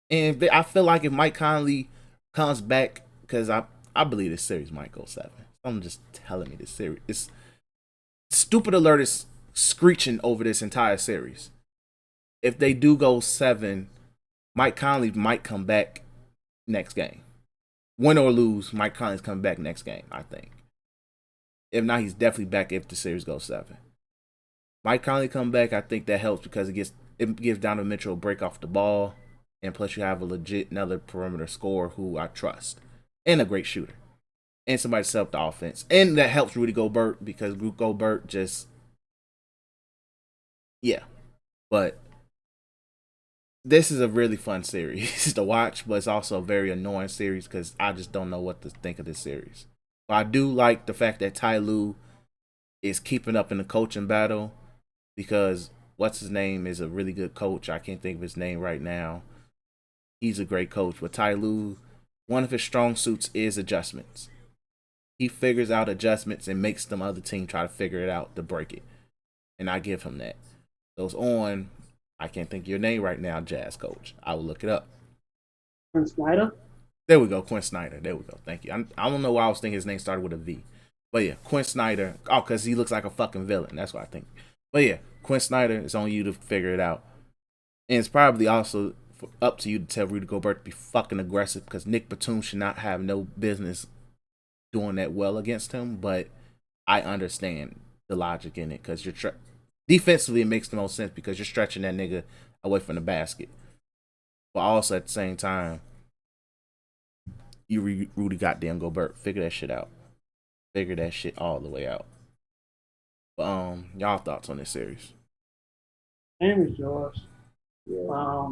And I feel like if Mike Conley comes back, because I believe this series might go 7. I'm just telling me this series. It's stupid alert is screeching over this entire series. If they do go 7, Mike Conley might come back next game. Win or lose, Mike Conley's coming back next game, I think. If not, he's definitely back if the series goes 7. Mike Conley come back, I think that helps because it gives Donovan Mitchell a break off the ball. And plus you have a legit another perimeter scorer who I trust. And a great shooter. And somebody to set up the offense. And that helps Rudy Gobert because Gobert just... Yeah. But this is a really fun series to watch, but it's also a very annoying series because I just don't know what to think of this series. But I do like the fact that Ty Lue is keeping up in the coaching battle because what's his name is a really good coach. I can't think of his name right now. He's a great coach, but Ty Lue, one of his strong suits is adjustments. He figures out adjustments and makes them other team try to figure it out to break it. And I give him that. Goes on, I can't think of your name right now, Jazz coach. I will look it up. Quinn Snyder? There we go, Quinn Snyder. There we go. Thank you. I don't know why I was thinking his name started with a V. But yeah, Quinn Snyder. Oh, because he looks like a fucking villain. That's what I think. But yeah, Quinn Snyder, it's on you to figure it out. And it's probably also up to you to tell Rudy Gobert to be fucking aggressive because Nick Batum should not have no business doing that well against him. But I understand the logic in it because you're defensively it makes the most sense because you're stretching that nigga away from the basket. But also at the same time, you Rudy goddamn Gobert. Figure that shit out. Figure that shit all the way out. But y'all thoughts on this series? Same as yours. Yeah.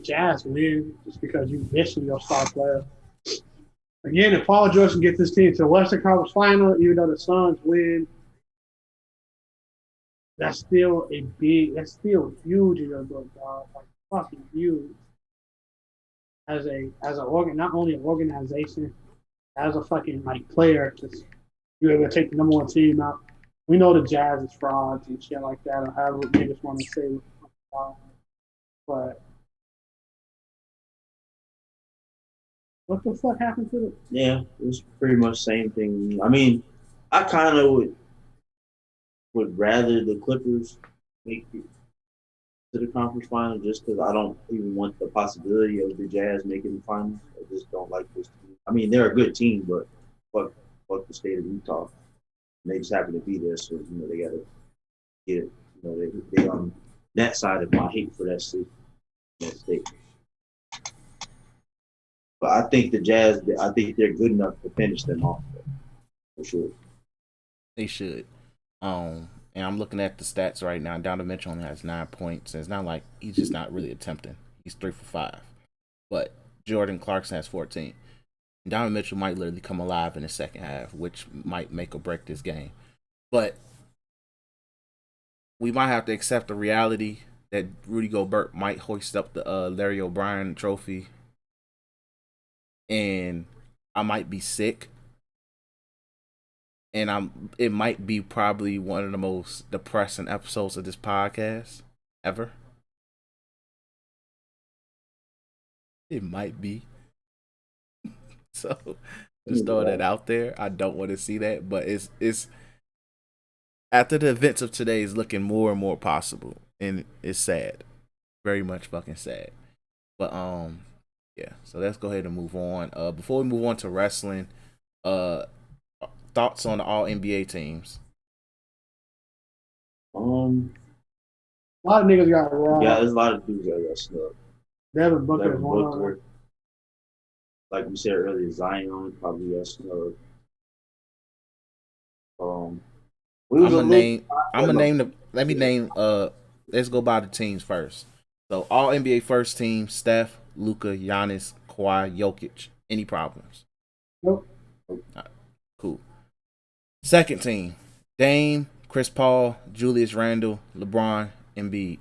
Jazz win just because you missing your star player. Again, if Paul George can get this team to the Western Conference Final, even though the Suns win, that's still huge in your book, dog. Like fucking huge. As not only an organization, as a fucking like player, just you able to take the number 1 team out. We know the Jazz is frauds and shit like that, or however niggas want to say it. But what the fuck happened to it? Yeah, it's pretty much the same thing. I mean, I kind of would rather the Clippers make it to the conference final just because I don't even want the possibility of the Jazz making the finals. I just don't like this team. I mean, they're a good team, but fuck the state of Utah. And they just happen to be there, so they got to get it. They on that side of my hate for that state. But I think the Jazz, I think they're good enough to finish them off, for sure. They should. And I'm looking at the stats right now. Donovan Mitchell only has 9 points. And it's not like he's just not really attempting. He's 3 for 5. But Jordan Clarkson has 14. And Donovan Mitchell might literally come alive in the second half, which might make or break this game. But we might have to accept the reality that Rudy Gobert might hoist up the Larry O'Brien trophy, and I might be sick, and it might be probably one of the most depressing episodes of this podcast ever. It might be. So just throwing that out there. I don't want to see that, but it's after the events of today is looking more and more possible, and it's sad, very much fucking sad. But yeah. So let's go ahead and move on. Before we move on to wrestling, thoughts on the All NBA teams? A lot of niggas got robbed. Yeah, there's a lot of dudes that got snubbed. Devin Booker is Devin one of Booker, them. like we said earlier, Zion probably got snubbed. I'm gonna name. Let me name. Let's go by the teams first. So All NBA first team: Steph, Luka, Giannis, Kawhi, Jokic. Any problems? Nope. Right, cool. Second team: Dame, Chris Paul, Julius Randle, LeBron, Embiid.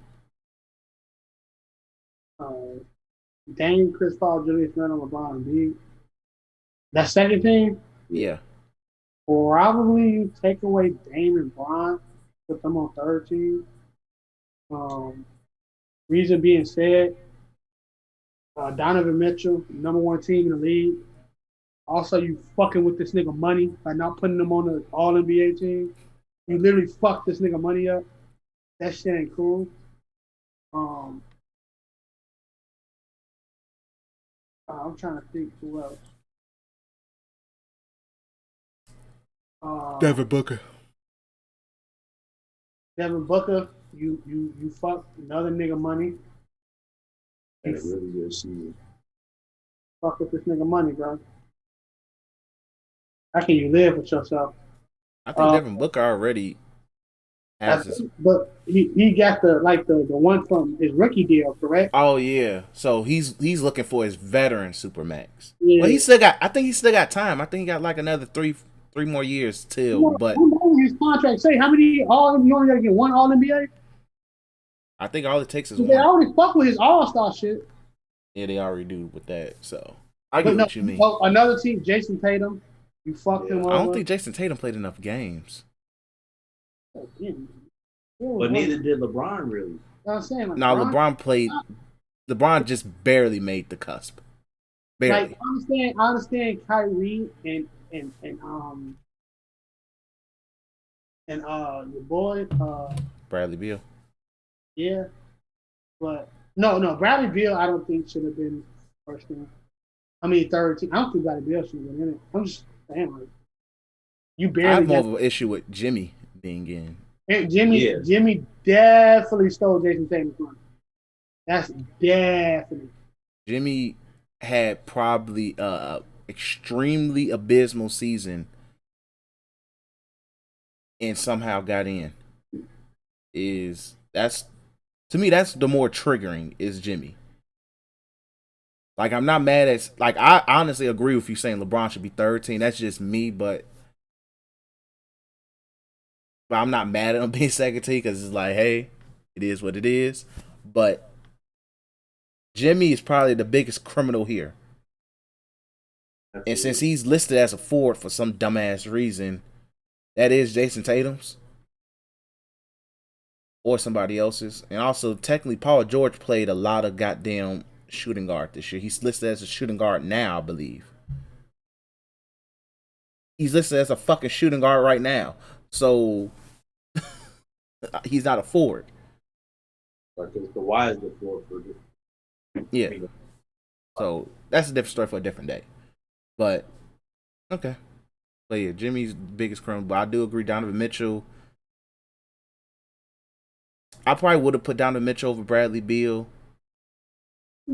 Dame, Chris Paul, Julius Randle, LeBron, Embiid. That second team, Yeah. probably you take away Dame and Bron, put them on third team. Reason being said, Donovan Mitchell, number one team in the league. Also, you fucking with this nigga money by not putting him on the All NBA team. You literally fucked this nigga money up. That shit ain't cool. I'm trying to think who else. Devin Booker. Devin Booker, you fucked another nigga money. Had a really good season. Fuck with this nigga money, bro. How can you live with yourself? I think Devin Booker already has his. But he got the one from his rookie deal, correct? Oh yeah, so he's looking for his veteran supermax. Yeah. Well, he still got. I think he still got time. I think he got like another three more years till. But his contract say how many All you only got to get one All NBA? I think all it takes is They one. already fuck with his All Star shit. Yeah, they already do with that. So I get what you mean. Oh, another team, Jason Tatum, you fucked him over. I don't think Jason Tatum played enough games. But neither did LeBron really. You know what I'm saying? Like, No, LeBron played. LeBron just barely made the cusp. Barely. Like I understand Kyrie and your boy Bradley Beal. yeah, but no Bradley Beal I don't think should have been first team. I mean third team. I don't think Bradley Beal should have been in it. I'm just saying like you barely. I have more of an issue with Jimmy being in. And Jimmy definitely stole Jason Tatum's money. That's definitely. Jimmy had probably extremely abysmal season and somehow got in. That's to me that's the more triggering is Jimmy. Like I'm not mad at like I honestly agree with you saying LeBron should be 13. That's just me, but I'm not mad at him being second team because it's like, hey, it is what it is. But Jimmy is probably the biggest criminal here. Absolutely. And since he's listed as a forward for some dumbass reason, that is Jason Tatum's or somebody else's. And also, technically, Paul George played a lot of goddamn shooting guard this year. He's listed as a shooting guard now, I believe. He's listed as a fucking shooting guard right now. So, he's not a forward. Because the Y is the forward for this. Yeah. So that's a different story for a different day. But okay. But yeah, Jimmy's biggest criminal. But I do agree, Donovan Mitchell. I probably would have put Donovan Mitchell over Bradley Beal.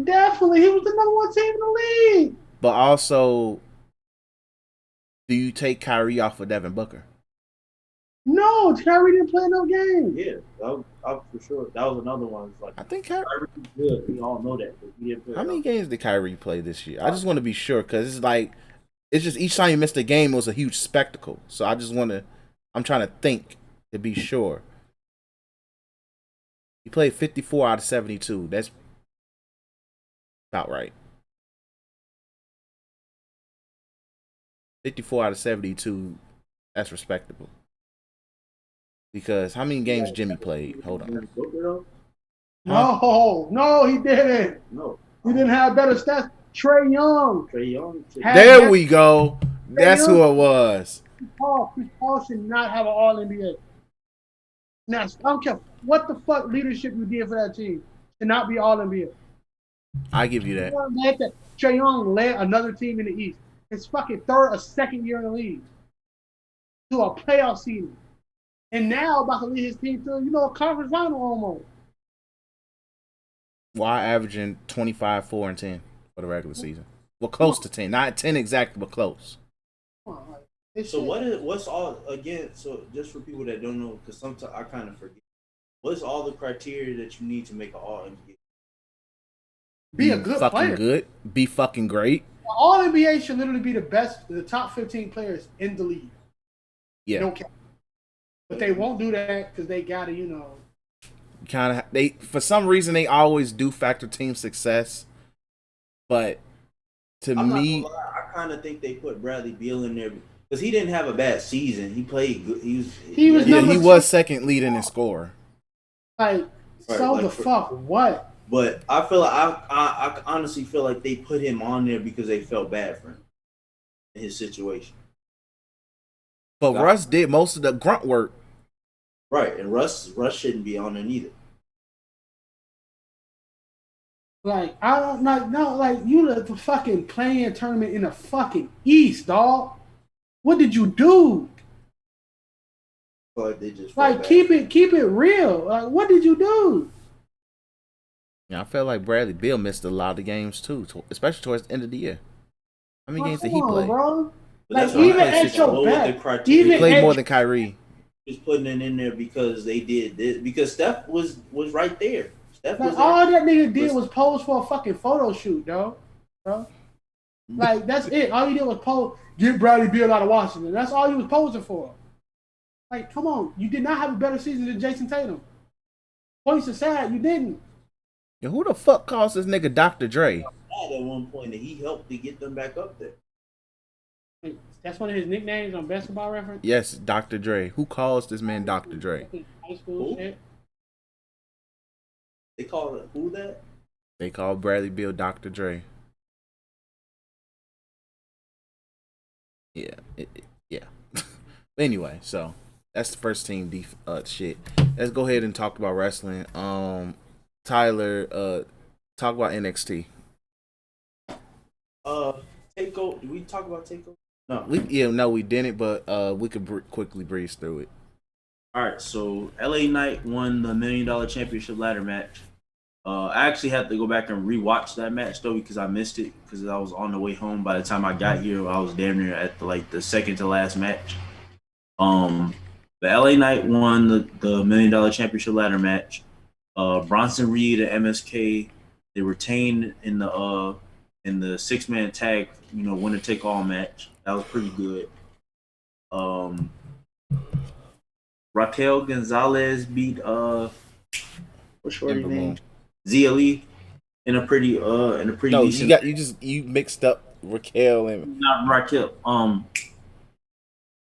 Definitely, he was the number one team in the league. But also, do you take Kyrie off of Devin Booker? No, Kyrie didn't play no game. Yeah, that was for sure. That was another one. It's like I think Kyrie was good. We all know that. But he didn't play. How many games did Kyrie play this year? I just want to be sure because it's like it's just each time you missed a game it was a huge spectacle. So I'm trying to think to be sure. He played 54 out of 72. That's about right. 54 out of 72. That's respectable. Because how many games Jimmy played? Hold on. No, he didn't. No. He didn't have better stats. Trey Young. There we go. That's who it was. Chris Paul should not have an All NBA. Now, I don't care what the fuck leadership you did for that team. Should not be All NBA. I give you that. Trey Young led another team in the East. His fucking second year in the league to a playoff season, and now about to lead his team to a conference final almost. While averaging 25, 4, and 10 for the regular season. Well, close to 10. Not 10 exactly, but close. So what's all again? So just for people that don't know, because sometimes I kind of forget. What's all the criteria that you need to make an All NBA? Be a good fucking player. Good. Be fucking great. All NBA should literally be the top 15 players in the league. Yeah. They don't care. But they won't do that because they gotta, Kind of. They for some reason they always do factor team success, but to I'm me, not gonna lie, I kind of think they put Bradley Beal in there because he didn't have a bad season. He played good. He was second leading in score. Like, fuck what? But I feel like I honestly feel like they put him on there because they felt bad for him in his situation. But Russ did most of the grunt work. Right, and Russ shouldn't be on there neither. Like, I don't like you let the fucking playing tournament in the fucking East, dog. What did you do? I feel like they just keep it real. Like, what did you do? Yeah, I felt like Bradley Beal missed a lot of games too, especially towards the end of the year. How many games did he play? Bro. Like, even at your best, he played more than Kyrie. Just putting it in there because they did this. Because Steph was right there. Steph was all that nigga did was pose for a fucking photo shoot, bro. Like, that's it. All he did was pose, get Bradley Beal out of Washington. That's all he was posing for. Like, come on. You did not have a better season than Jason Tatum. Points aside, you didn't. Yo, who the fuck calls this nigga Dr. Dre? At one point, that he helped to get them back up there. That's one of his nicknames on Basketball Reference? Yes, Dr. Dre. Who calls this man Dr. Dre? High school shit. They call it who that? They call Bradley Beal Dr. Dre. Yeah. Yeah. Anyway, so that's the first team shit. Let's go ahead and talk about wrestling. Tyler, talk about NXT. Takeover. Did we talk about Takeover? No. We didn't, but we could quickly breeze through it. All right, so LA Knight won the $1 Million Championship ladder match. I actually had to go back and rewatch that match though because I missed it because I was on the way home. By the time I got here, I was damn near at the second to last match. The LA Knight won the $1 Million Championship ladder match. Bronson Reed and MSK, they retained in the 6-man tag, winner take all match. That was pretty good. Raquel Gonzalez beat what's shorty name? Zia Lee in a pretty decent. You mixed up Raquel and not Raquel.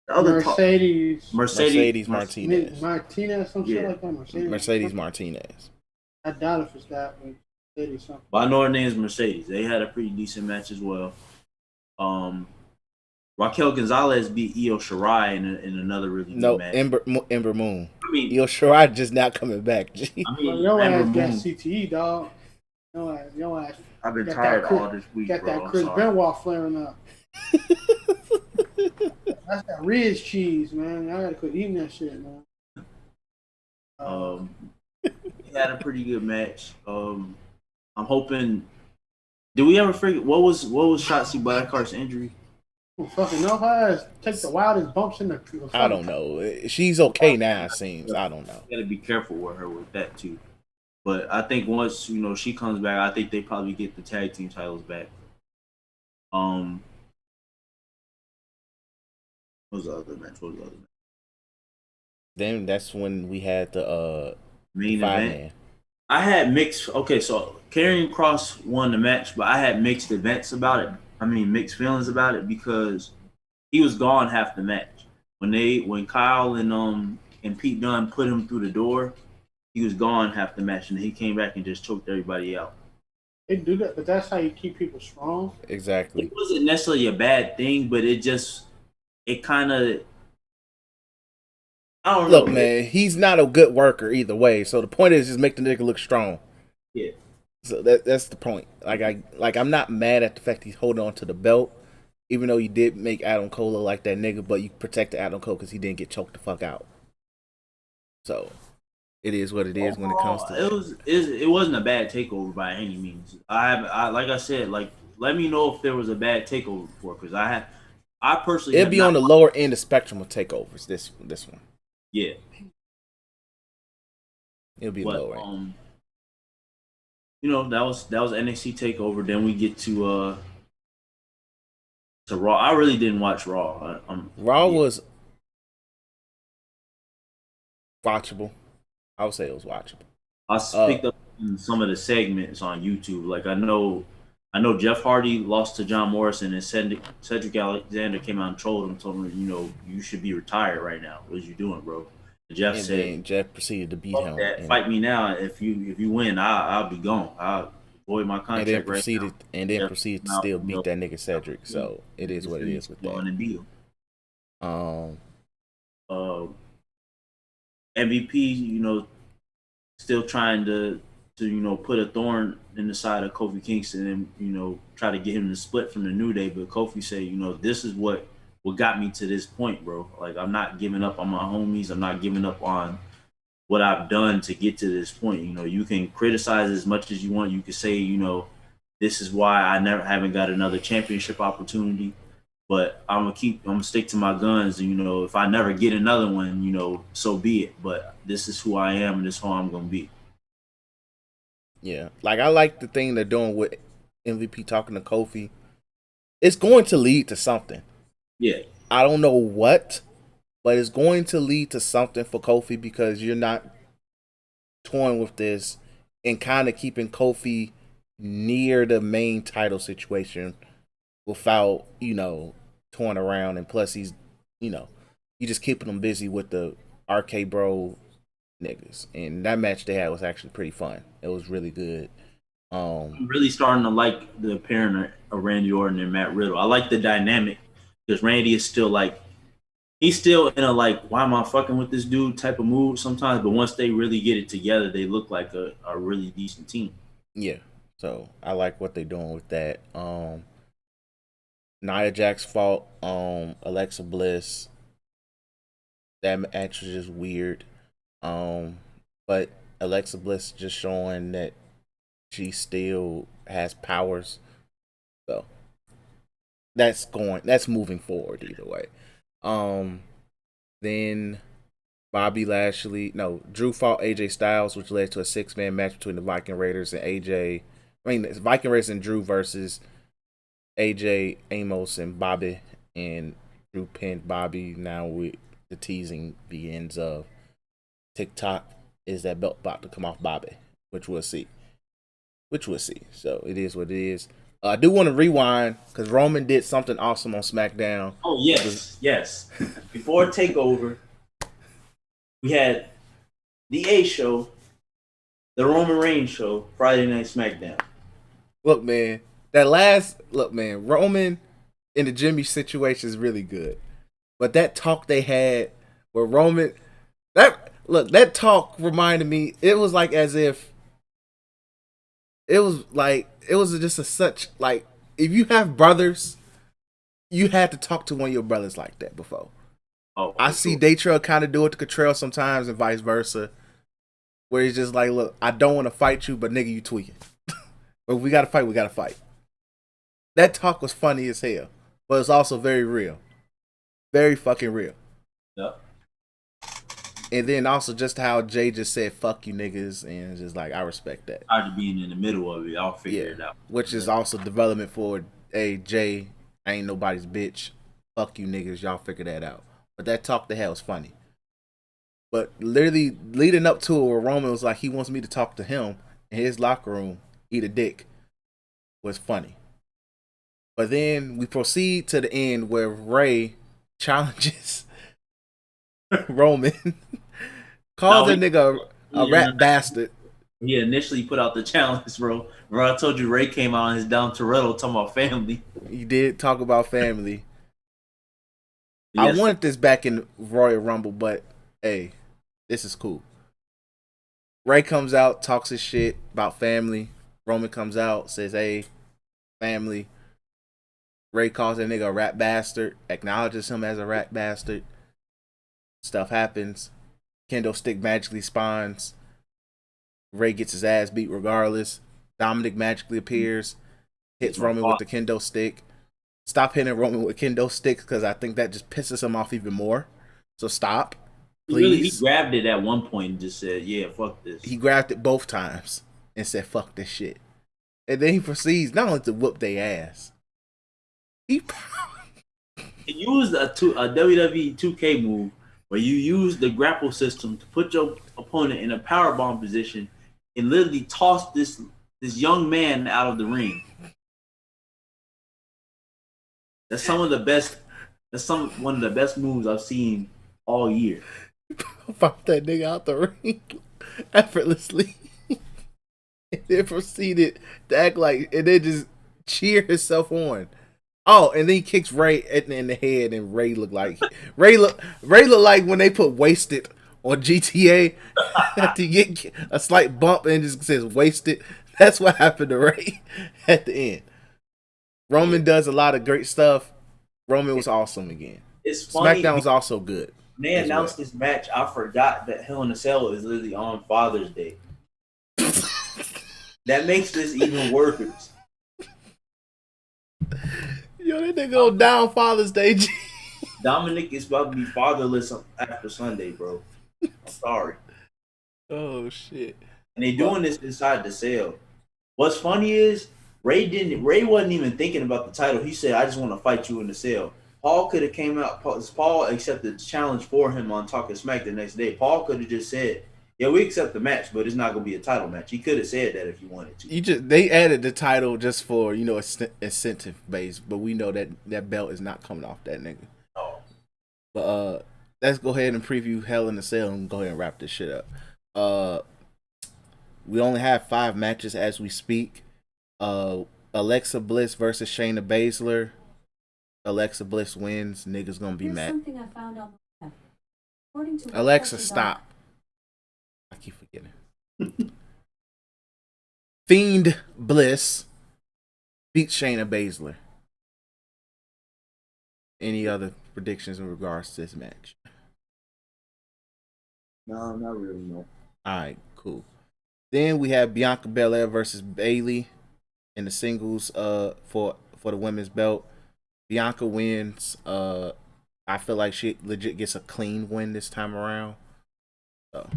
The other Mercedes Martinez. Martinez, some shit like that. Mercedes Martinez. I doubt if it's that one. Something. But I know her name's Mercedes. They had a pretty decent match as well. Raquel Gonzalez beat Io Shirai in another really good match. Ember Moon. I mean, Io Shirai just not coming back. Your ass got CTE, dog. Your ass. I've been tired all this week, got bro. That Chris Benoit flaring up. That's that Ridge cheese, man. I gotta quit eating that shit, man. He had a pretty good match. I'm hoping. Did we ever figure what was Shotzi Blackheart's injury? Well, fucking know her ass take the wildest bumps in the. I don't know. She's okay now. It seems. I don't know. You gotta be careful with her with that too. But I think once she comes back, I think they probably get the tag team titles back. What was the other match? Then that's when we had the Main Five event. man. I had mixed. Okay, so Karrion Cross won the match, but I had mixed events about it. I mean, mixed feelings about it because he was gone half the match. When Kyle and Pete Dunne put him through the door, he was gone half the match, and he came back and just choked everybody out. They do that, but that's how you keep people strong. It Exactly. wasn't necessarily a bad thing, but it kind of I don't Look, know. man, he's not a good worker either way. So the point is just make the nigga look strong. Yeah, So that's the point. I'm not mad at the fact he's holding on to the belt, even though you did make Adam Cole look like that nigga, but you protected Adam Cole because he didn't get choked the fuck out. So it is what it is when it comes overall, to that. it wasn't a bad takeover by any means. I like I said, like let me know if there was a bad takeover before because I personally It'd have be not. on the lower end of spectrum of takeovers. This one, Yeah, it'll be but lower end. that was NXT takeover. Then we get to Raw. I really didn't watch Raw. Raw Yeah. was watchable. I would say it was watchable. I Uh, picked up some of the segments on YouTube. Like I know Jeff Hardy lost to John Morrison, and Cedric Alexander came out and trolled him, told him, you should be retired right now. What are you doing, bro? And Jeff and said, then Jeff proceeded to beat "Fuck him, that, and fight me now. If you win, I'll be gone. I'll void my and then contract right now." proceeded and then Jeff proceeded to came out, still beat that nigga Cedric. So it is what it is with that. and beat him. Um, Uh, MVP, still trying to put a thorn in the side of Kofi Kingston and try to get him to split from the New Day. But Kofi said, this is what got me to this point, bro. Like I'm not giving up on my homies. I'm not giving up on what I've done to get to this point. You can criticize as much as you want. You can say, this is why I never haven't got another championship opportunity. But I'm gonna stick to my guns. If I never get another one, so be it. But this is who I am, and this is who I'm gonna be. yeah, like I like the thing they're doing with MVP talking to Kofi. It's going to lead to something. Yeah, I don't know what, but it's going to lead to something for Kofi because you're not toying with this and kind of keeping Kofi near the main title situation without, toying around. And plus, you just keeping him busy with the RK Bro niggas. And that match they had was actually pretty fun. It was really good. I'm really starting to like the pairing of Randy Orton and Matt Riddle. I like the dynamic because Randy is still like he's still in a like why am I fucking with this dude type of mood sometimes. But once they really get it together, they look like a really decent team. Yeah. So I like what they're doing with that. Nia Jax fought Alexa Bliss. That match was just weird. But Alexa Bliss just showing that she still has powers. So that's moving forward either way. Then Drew fought AJ Styles, which led to a 6-man match between the Viking Raiders and AJ. I mean, it's Viking Raiders and Drew versus AJ, Amos, and Bobby. And Drew pinned Bobby. Now the teasing begins of TikTok. Is that belt about to come off Bobby? Which we'll see. So it is what it is. I do want to rewind because Roman did something awesome on SmackDown. Oh yes. Before Takeover, we had the A Show, the Roman Reigns Show, Friday Night SmackDown. Look, man, Roman in the Jimmy situation is really good. But that talk they had where that talk reminded me, it was like as if it was just such like if you have brothers, you had to talk to one of your brothers like that before. Oh, I see Daytrail kind of do it to Cottrell sometimes and vice versa. Where he's just like, look, I don't want to fight you, but nigga, you tweaking. But we gotta fight. That talk was funny as hell, but it's also very real. Very fucking real. Yep. And then also just how Jay just said, fuck you niggas, and it's just like, I respect that. Tired being in the middle of it, I'll figure it out. Which is also development for, hey, Jay, I ain't nobody's bitch. Fuck you niggas, y'all figure that out. But that talk they had was funny. But literally leading up to it, where Roman was like, he wants me to talk to him in his locker room, eat a dick, was funny. But then we proceed to the end where Ray challenges Roman, calls that nigga a rat bastard. He initially put out the challenge, bro. Bro, I told you Ray came out on his Dom Toretto talking about family. He did talk about family. I Yes. wanted this back in Royal Rumble, but hey, this is cool. Ray comes out, talks his shit about family. Roman comes out, says, hey, family. Ray calls that nigga a rat bastard, acknowledges him as a rat bastard. Stuff happens. Kendo stick magically spawns. Ray gets his ass beat regardless. Dominic magically appears, hits Roman with the kendo stick. Stop hitting Roman with kendo sticks because I think that just pisses him off even more. So stop, please. He grabbed it at one point and just said, "Yeah, fuck this." He grabbed it both times and said, "Fuck this shit." And then he proceeds not only to whoop their ass, he used a WWE 2K move where you use the grapple system to put your opponent in a powerbomb position and literally toss this young man out of the ring. That's one of the best moves I've seen all year. popped that nigga out the ring effortlessly. And then proceeded to act like, and then just cheer himself on. Oh, and then he kicks Ray in the head, and Ray look like like when they put "wasted" on GTA to get a slight bump and it just says "wasted." That's what happened to Ray at the end. Roman does a lot of great stuff. Roman was awesome again. It's funny. SmackDown was also good. When they announced this match, I forgot that Hell in a Cell is literally on Father's Day. That makes this even worse. Yo, that nigga go down Father's Day. Dominic is about to be fatherless after Sunday, bro. I'm sorry. Oh shit! And they doing this inside the cell. What's funny is Ray wasn't even thinking about the title. He said, "I just want to fight you in the cell." Paul could have came out. Paul accepted the challenge for him on Talking Smack the next day. Paul could have just said, "Yeah, we accept the match, but it's not gonna be a title match." He could have said that if he wanted to. They added the title just for incentive base, but we know that belt is not coming off that nigga. Oh. But let's go ahead and preview Hell in a Cell and go ahead and wrap this shit up. We only have 5 matches as we speak. Alexa Bliss versus Shayna Baszler. Alexa Bliss wins. Niggas gonna be mad. Something I found on the web. Alexa, stop. I keep forgetting. Fiend Bliss beats Shayna Baszler. Any other predictions in regards to this match? No, not really. No. All right, cool. Then we have Bianca Belair versus Bayley in the singles for the women's belt. Bianca wins. I feel like she legit gets a clean win this time around. So,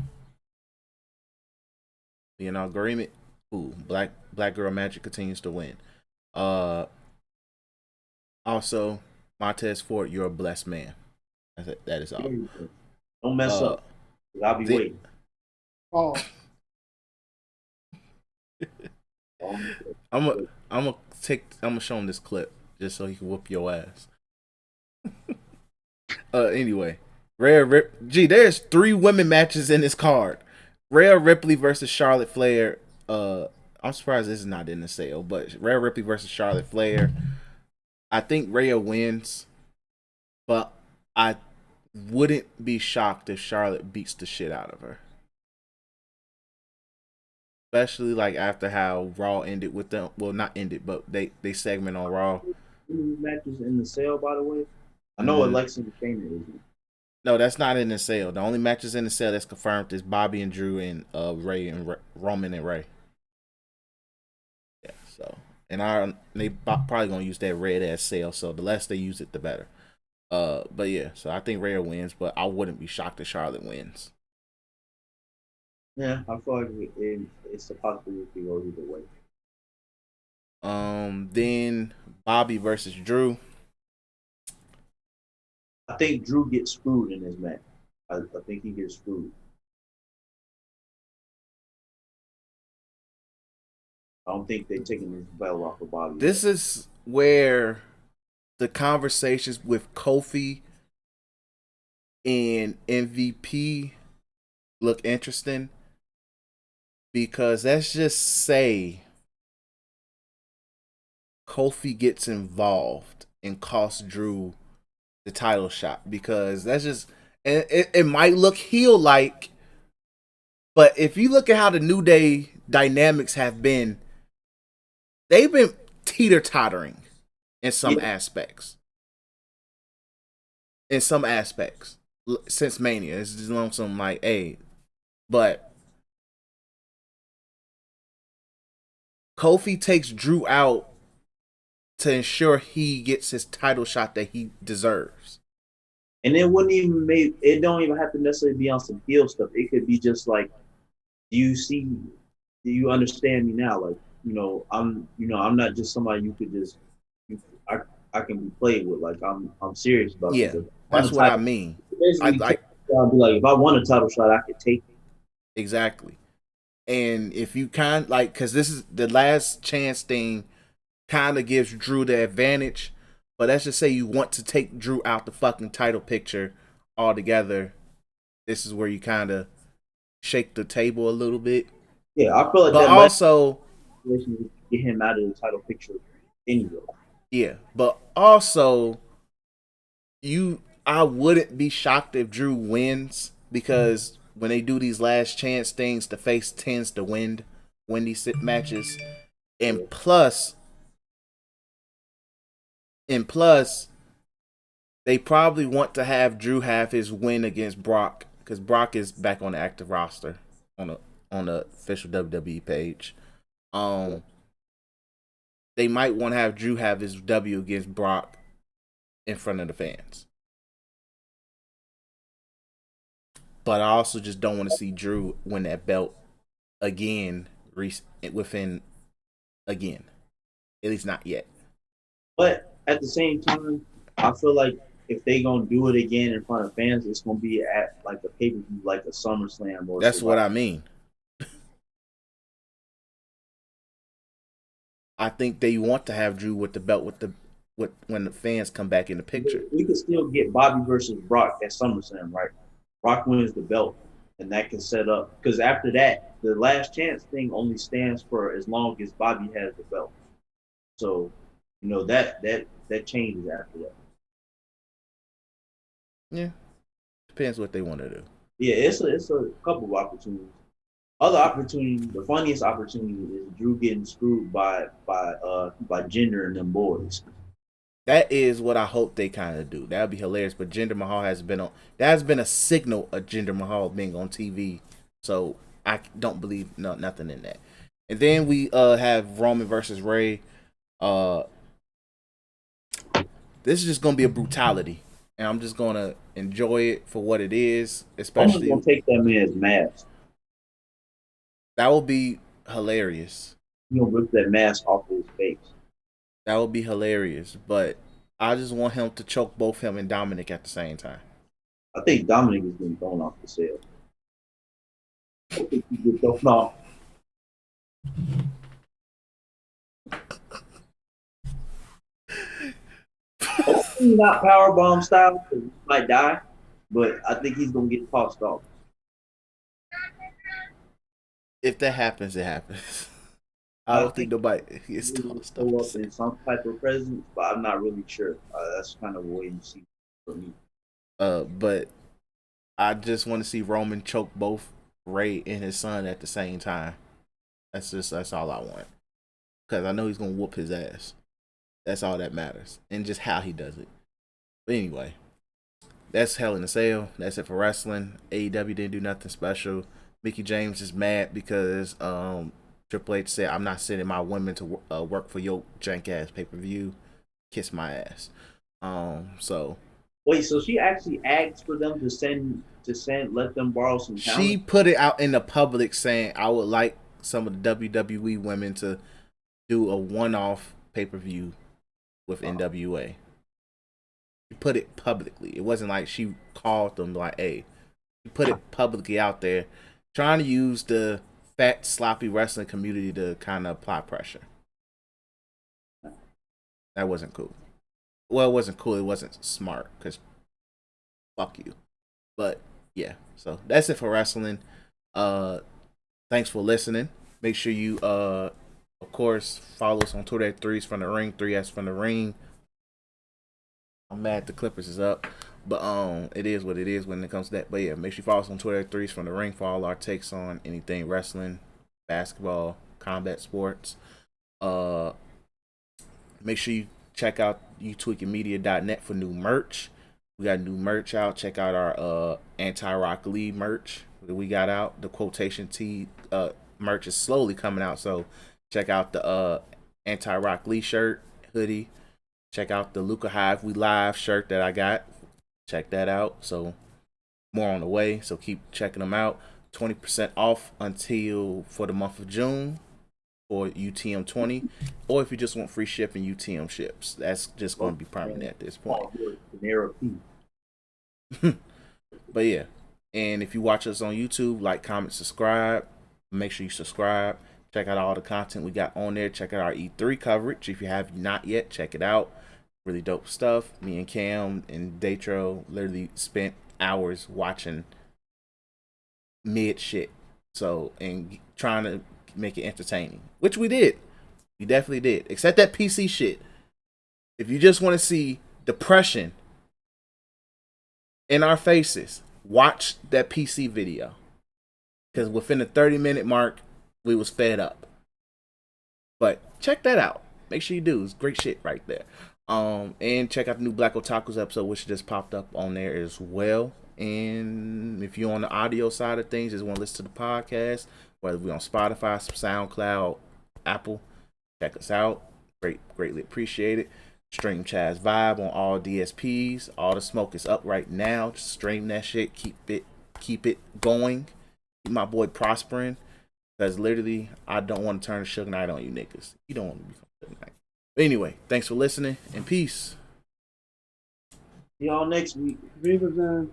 you know, agreement. Ooh, Black Girl Magic continues to win. Also, Montez Ford, you're a blessed man. That is all. Don't mess up. I'll be waiting. Oh, I'm gonna show him this clip just so he can whoop your ass. Anyway, there's 3 women matches in this card. Rhea Ripley versus Charlotte Flair. I'm surprised this is not in the sale, but Rhea Ripley versus Charlotte Flair. I think Rhea wins, but I wouldn't be shocked if Charlotte beats the shit out of her. Especially like after how Raw ended with them. Well, not ended, but they segment on Raw. Matches in the sale, by the way. I know Alexa and Shayna isn't. No, that's not in the sale. The only matches in the sale that's confirmed is Bobby and Drew and Ray and Roman and Ray. Yeah, so they probably gonna use that red ass sale. So the less they use it, the better. But yeah, so I think Rhea wins, but I wouldn't be shocked if Charlotte wins. Yeah, I feel like it's a possibility to go either way. Then Bobby versus Drew. I think Drew gets screwed in this match. I think he gets screwed. I don't think they're taking this belt off of Bobby. This is where the conversations with Kofi and MVP look interesting, because let's just say Kofi gets involved and costs Drew the title shot, because that's just it might look heel like, but if you look at how the New Day dynamics have been, they've been teeter tottering in some aspects. In some aspects, since Mania, it's just on some like, hey, but Kofi takes Drew out to ensure he gets his title shot that he deserves. And it wouldn't even make it. Don't even have to necessarily be on some heel stuff. It could be just like, do you understand me now? Like, I'm not just somebody you could just, I, I can be played with. Like, I'm serious about Yeah, this. that's what I mean. Basically, I'll be like, if I want a title shot, I could take it. Exactly. And if you because this is the last chance thing, kind of gives Drew the advantage. But let's just say you want to take Drew out the fucking title picture altogether. This is where you kind of shake the table a little bit. Yeah, I feel like but that also might get him out of the title picture anyway. Yeah, but also I wouldn't be shocked if Drew wins, because when they do these last chance things, the face tends to win these matches. And plus, they probably want to have Drew have his win against Brock, because Brock is back on the active roster on the official WWE page. They might want to have Drew have his W against Brock in front of the fans. But I also just don't want to see Drew win that belt again again. At least not yet. But at the same time, I feel like if they gonna do it again in front of fans, it's gonna be at like a pay per view, like a SummerSlam or. That's what I mean. I think they want to have Drew with the belt when the fans come back in the picture. We could still get Bobby versus Brock at SummerSlam, right? Brock wins the belt, and that can set up, because after that, the last chance thing only stands for as long as Bobby has the belt. So, that changes after that. Yeah, depends what they want to do. Yeah, it's a couple of opportunities. Other opportunity, the funniest opportunity is Drew getting screwed by Jinder and them boys. That is what I hope they kind of do. That would be hilarious. But Jinder Mahal has been on. That has been a signal of Jinder Mahal being on TV. So I don't believe nothing in that. And then we have Roman versus Ray. This is just gonna be a brutality, and I'm just gonna enjoy it for what it is. Especially I'm gonna take that man's mask. That will be hilarious. You gonna rip that mask off of his face. That would be hilarious, but I just want him to choke both him and Dominic at the same time. I think Dominic is getting thrown off the cell. I think he gets thrown off. Hopefully not powerbomb style, because he might die, but I think he's gonna get tossed off. If that happens, it happens. I don't think nobody gets tossed off. In some type of presence, but I'm not really sure. That's kind of a wait and see for me. But I just want to see Roman choke both Ray and his son at the same time. That's all I want, because I know he's gonna whoop his ass. That's all that matters, and just how he does it. But anyway, that's Hell in a Cell. That's it for wrestling. AEW didn't do nothing special. Mickey James is mad because Triple H said, "I'm not sending my women to work for your jank ass pay per view. Kiss my ass." So wait, so she actually asked for them to send, let them borrow some talent? She put it out in the public saying, "I would like some of the WWE women to do a one-off pay per view with NWA." She put it publicly. It wasn't like she called them like, "Hey, put it publicly out there, trying to use the fat, sloppy wrestling community to kind of apply pressure. That wasn't cool. Well, it wasn't cool. It wasn't smart because fuck you. But yeah, so that's it for wrestling. Thanks for listening. Make sure you of course follow us on Twitter at 3s from the ring, 3S from the ring. I'm mad the Clippers is up, but it is what it is when it comes to that. But yeah, make sure you follow us on Twitter at 3s from the ring for all our takes on anything wrestling, basketball, combat sports. Make sure you check out youtweakingmedia.net for new merch. We got new merch out. Check out our anti-rock Lee merch that we got out. The quotation tee merch is slowly coming out, so check out the anti-rock Lee shirt, hoodie. Check out the Luca Hive We Live shirt that I got. Check that out. So more on the way, so keep checking them out. 20% off until for the month of June for UTM 20, or if you just want free shipping, UTM ships. That's just going to be permanent at this point. But yeah, and if you watch us on YouTube, like, comment, subscribe. Make sure you subscribe. Check out all the content we got on there. Check out our E3 coverage. If you have not yet, check it out. Really dope stuff. Me and Cam and Datro literally spent hours watching mid shit. So, and trying to make it entertaining, which we did. We definitely did. Except that PC shit. If you just want to see depression in our faces, watch that PC video. Because within the 30-minute mark, we was fed up. But check that out. Make sure you do. It's great shit right there. And check out the new Black Otakus episode, which just popped up on there as well. And if you're on the audio side of things, just want to listen to the podcast, whether we're on Spotify, SoundCloud, Apple, check us out. Greatly appreciate it. Stream Chaz Vibe on all DSPs. All the smoke is up right now. Just stream that shit. Keep it going. Keep my boy prospering. Because literally, I don't want to turn the Suge Knight on you niggas. You don't want to become Suge Knight. But anyway, thanks for listening and peace. See y'all next week. Viva, man.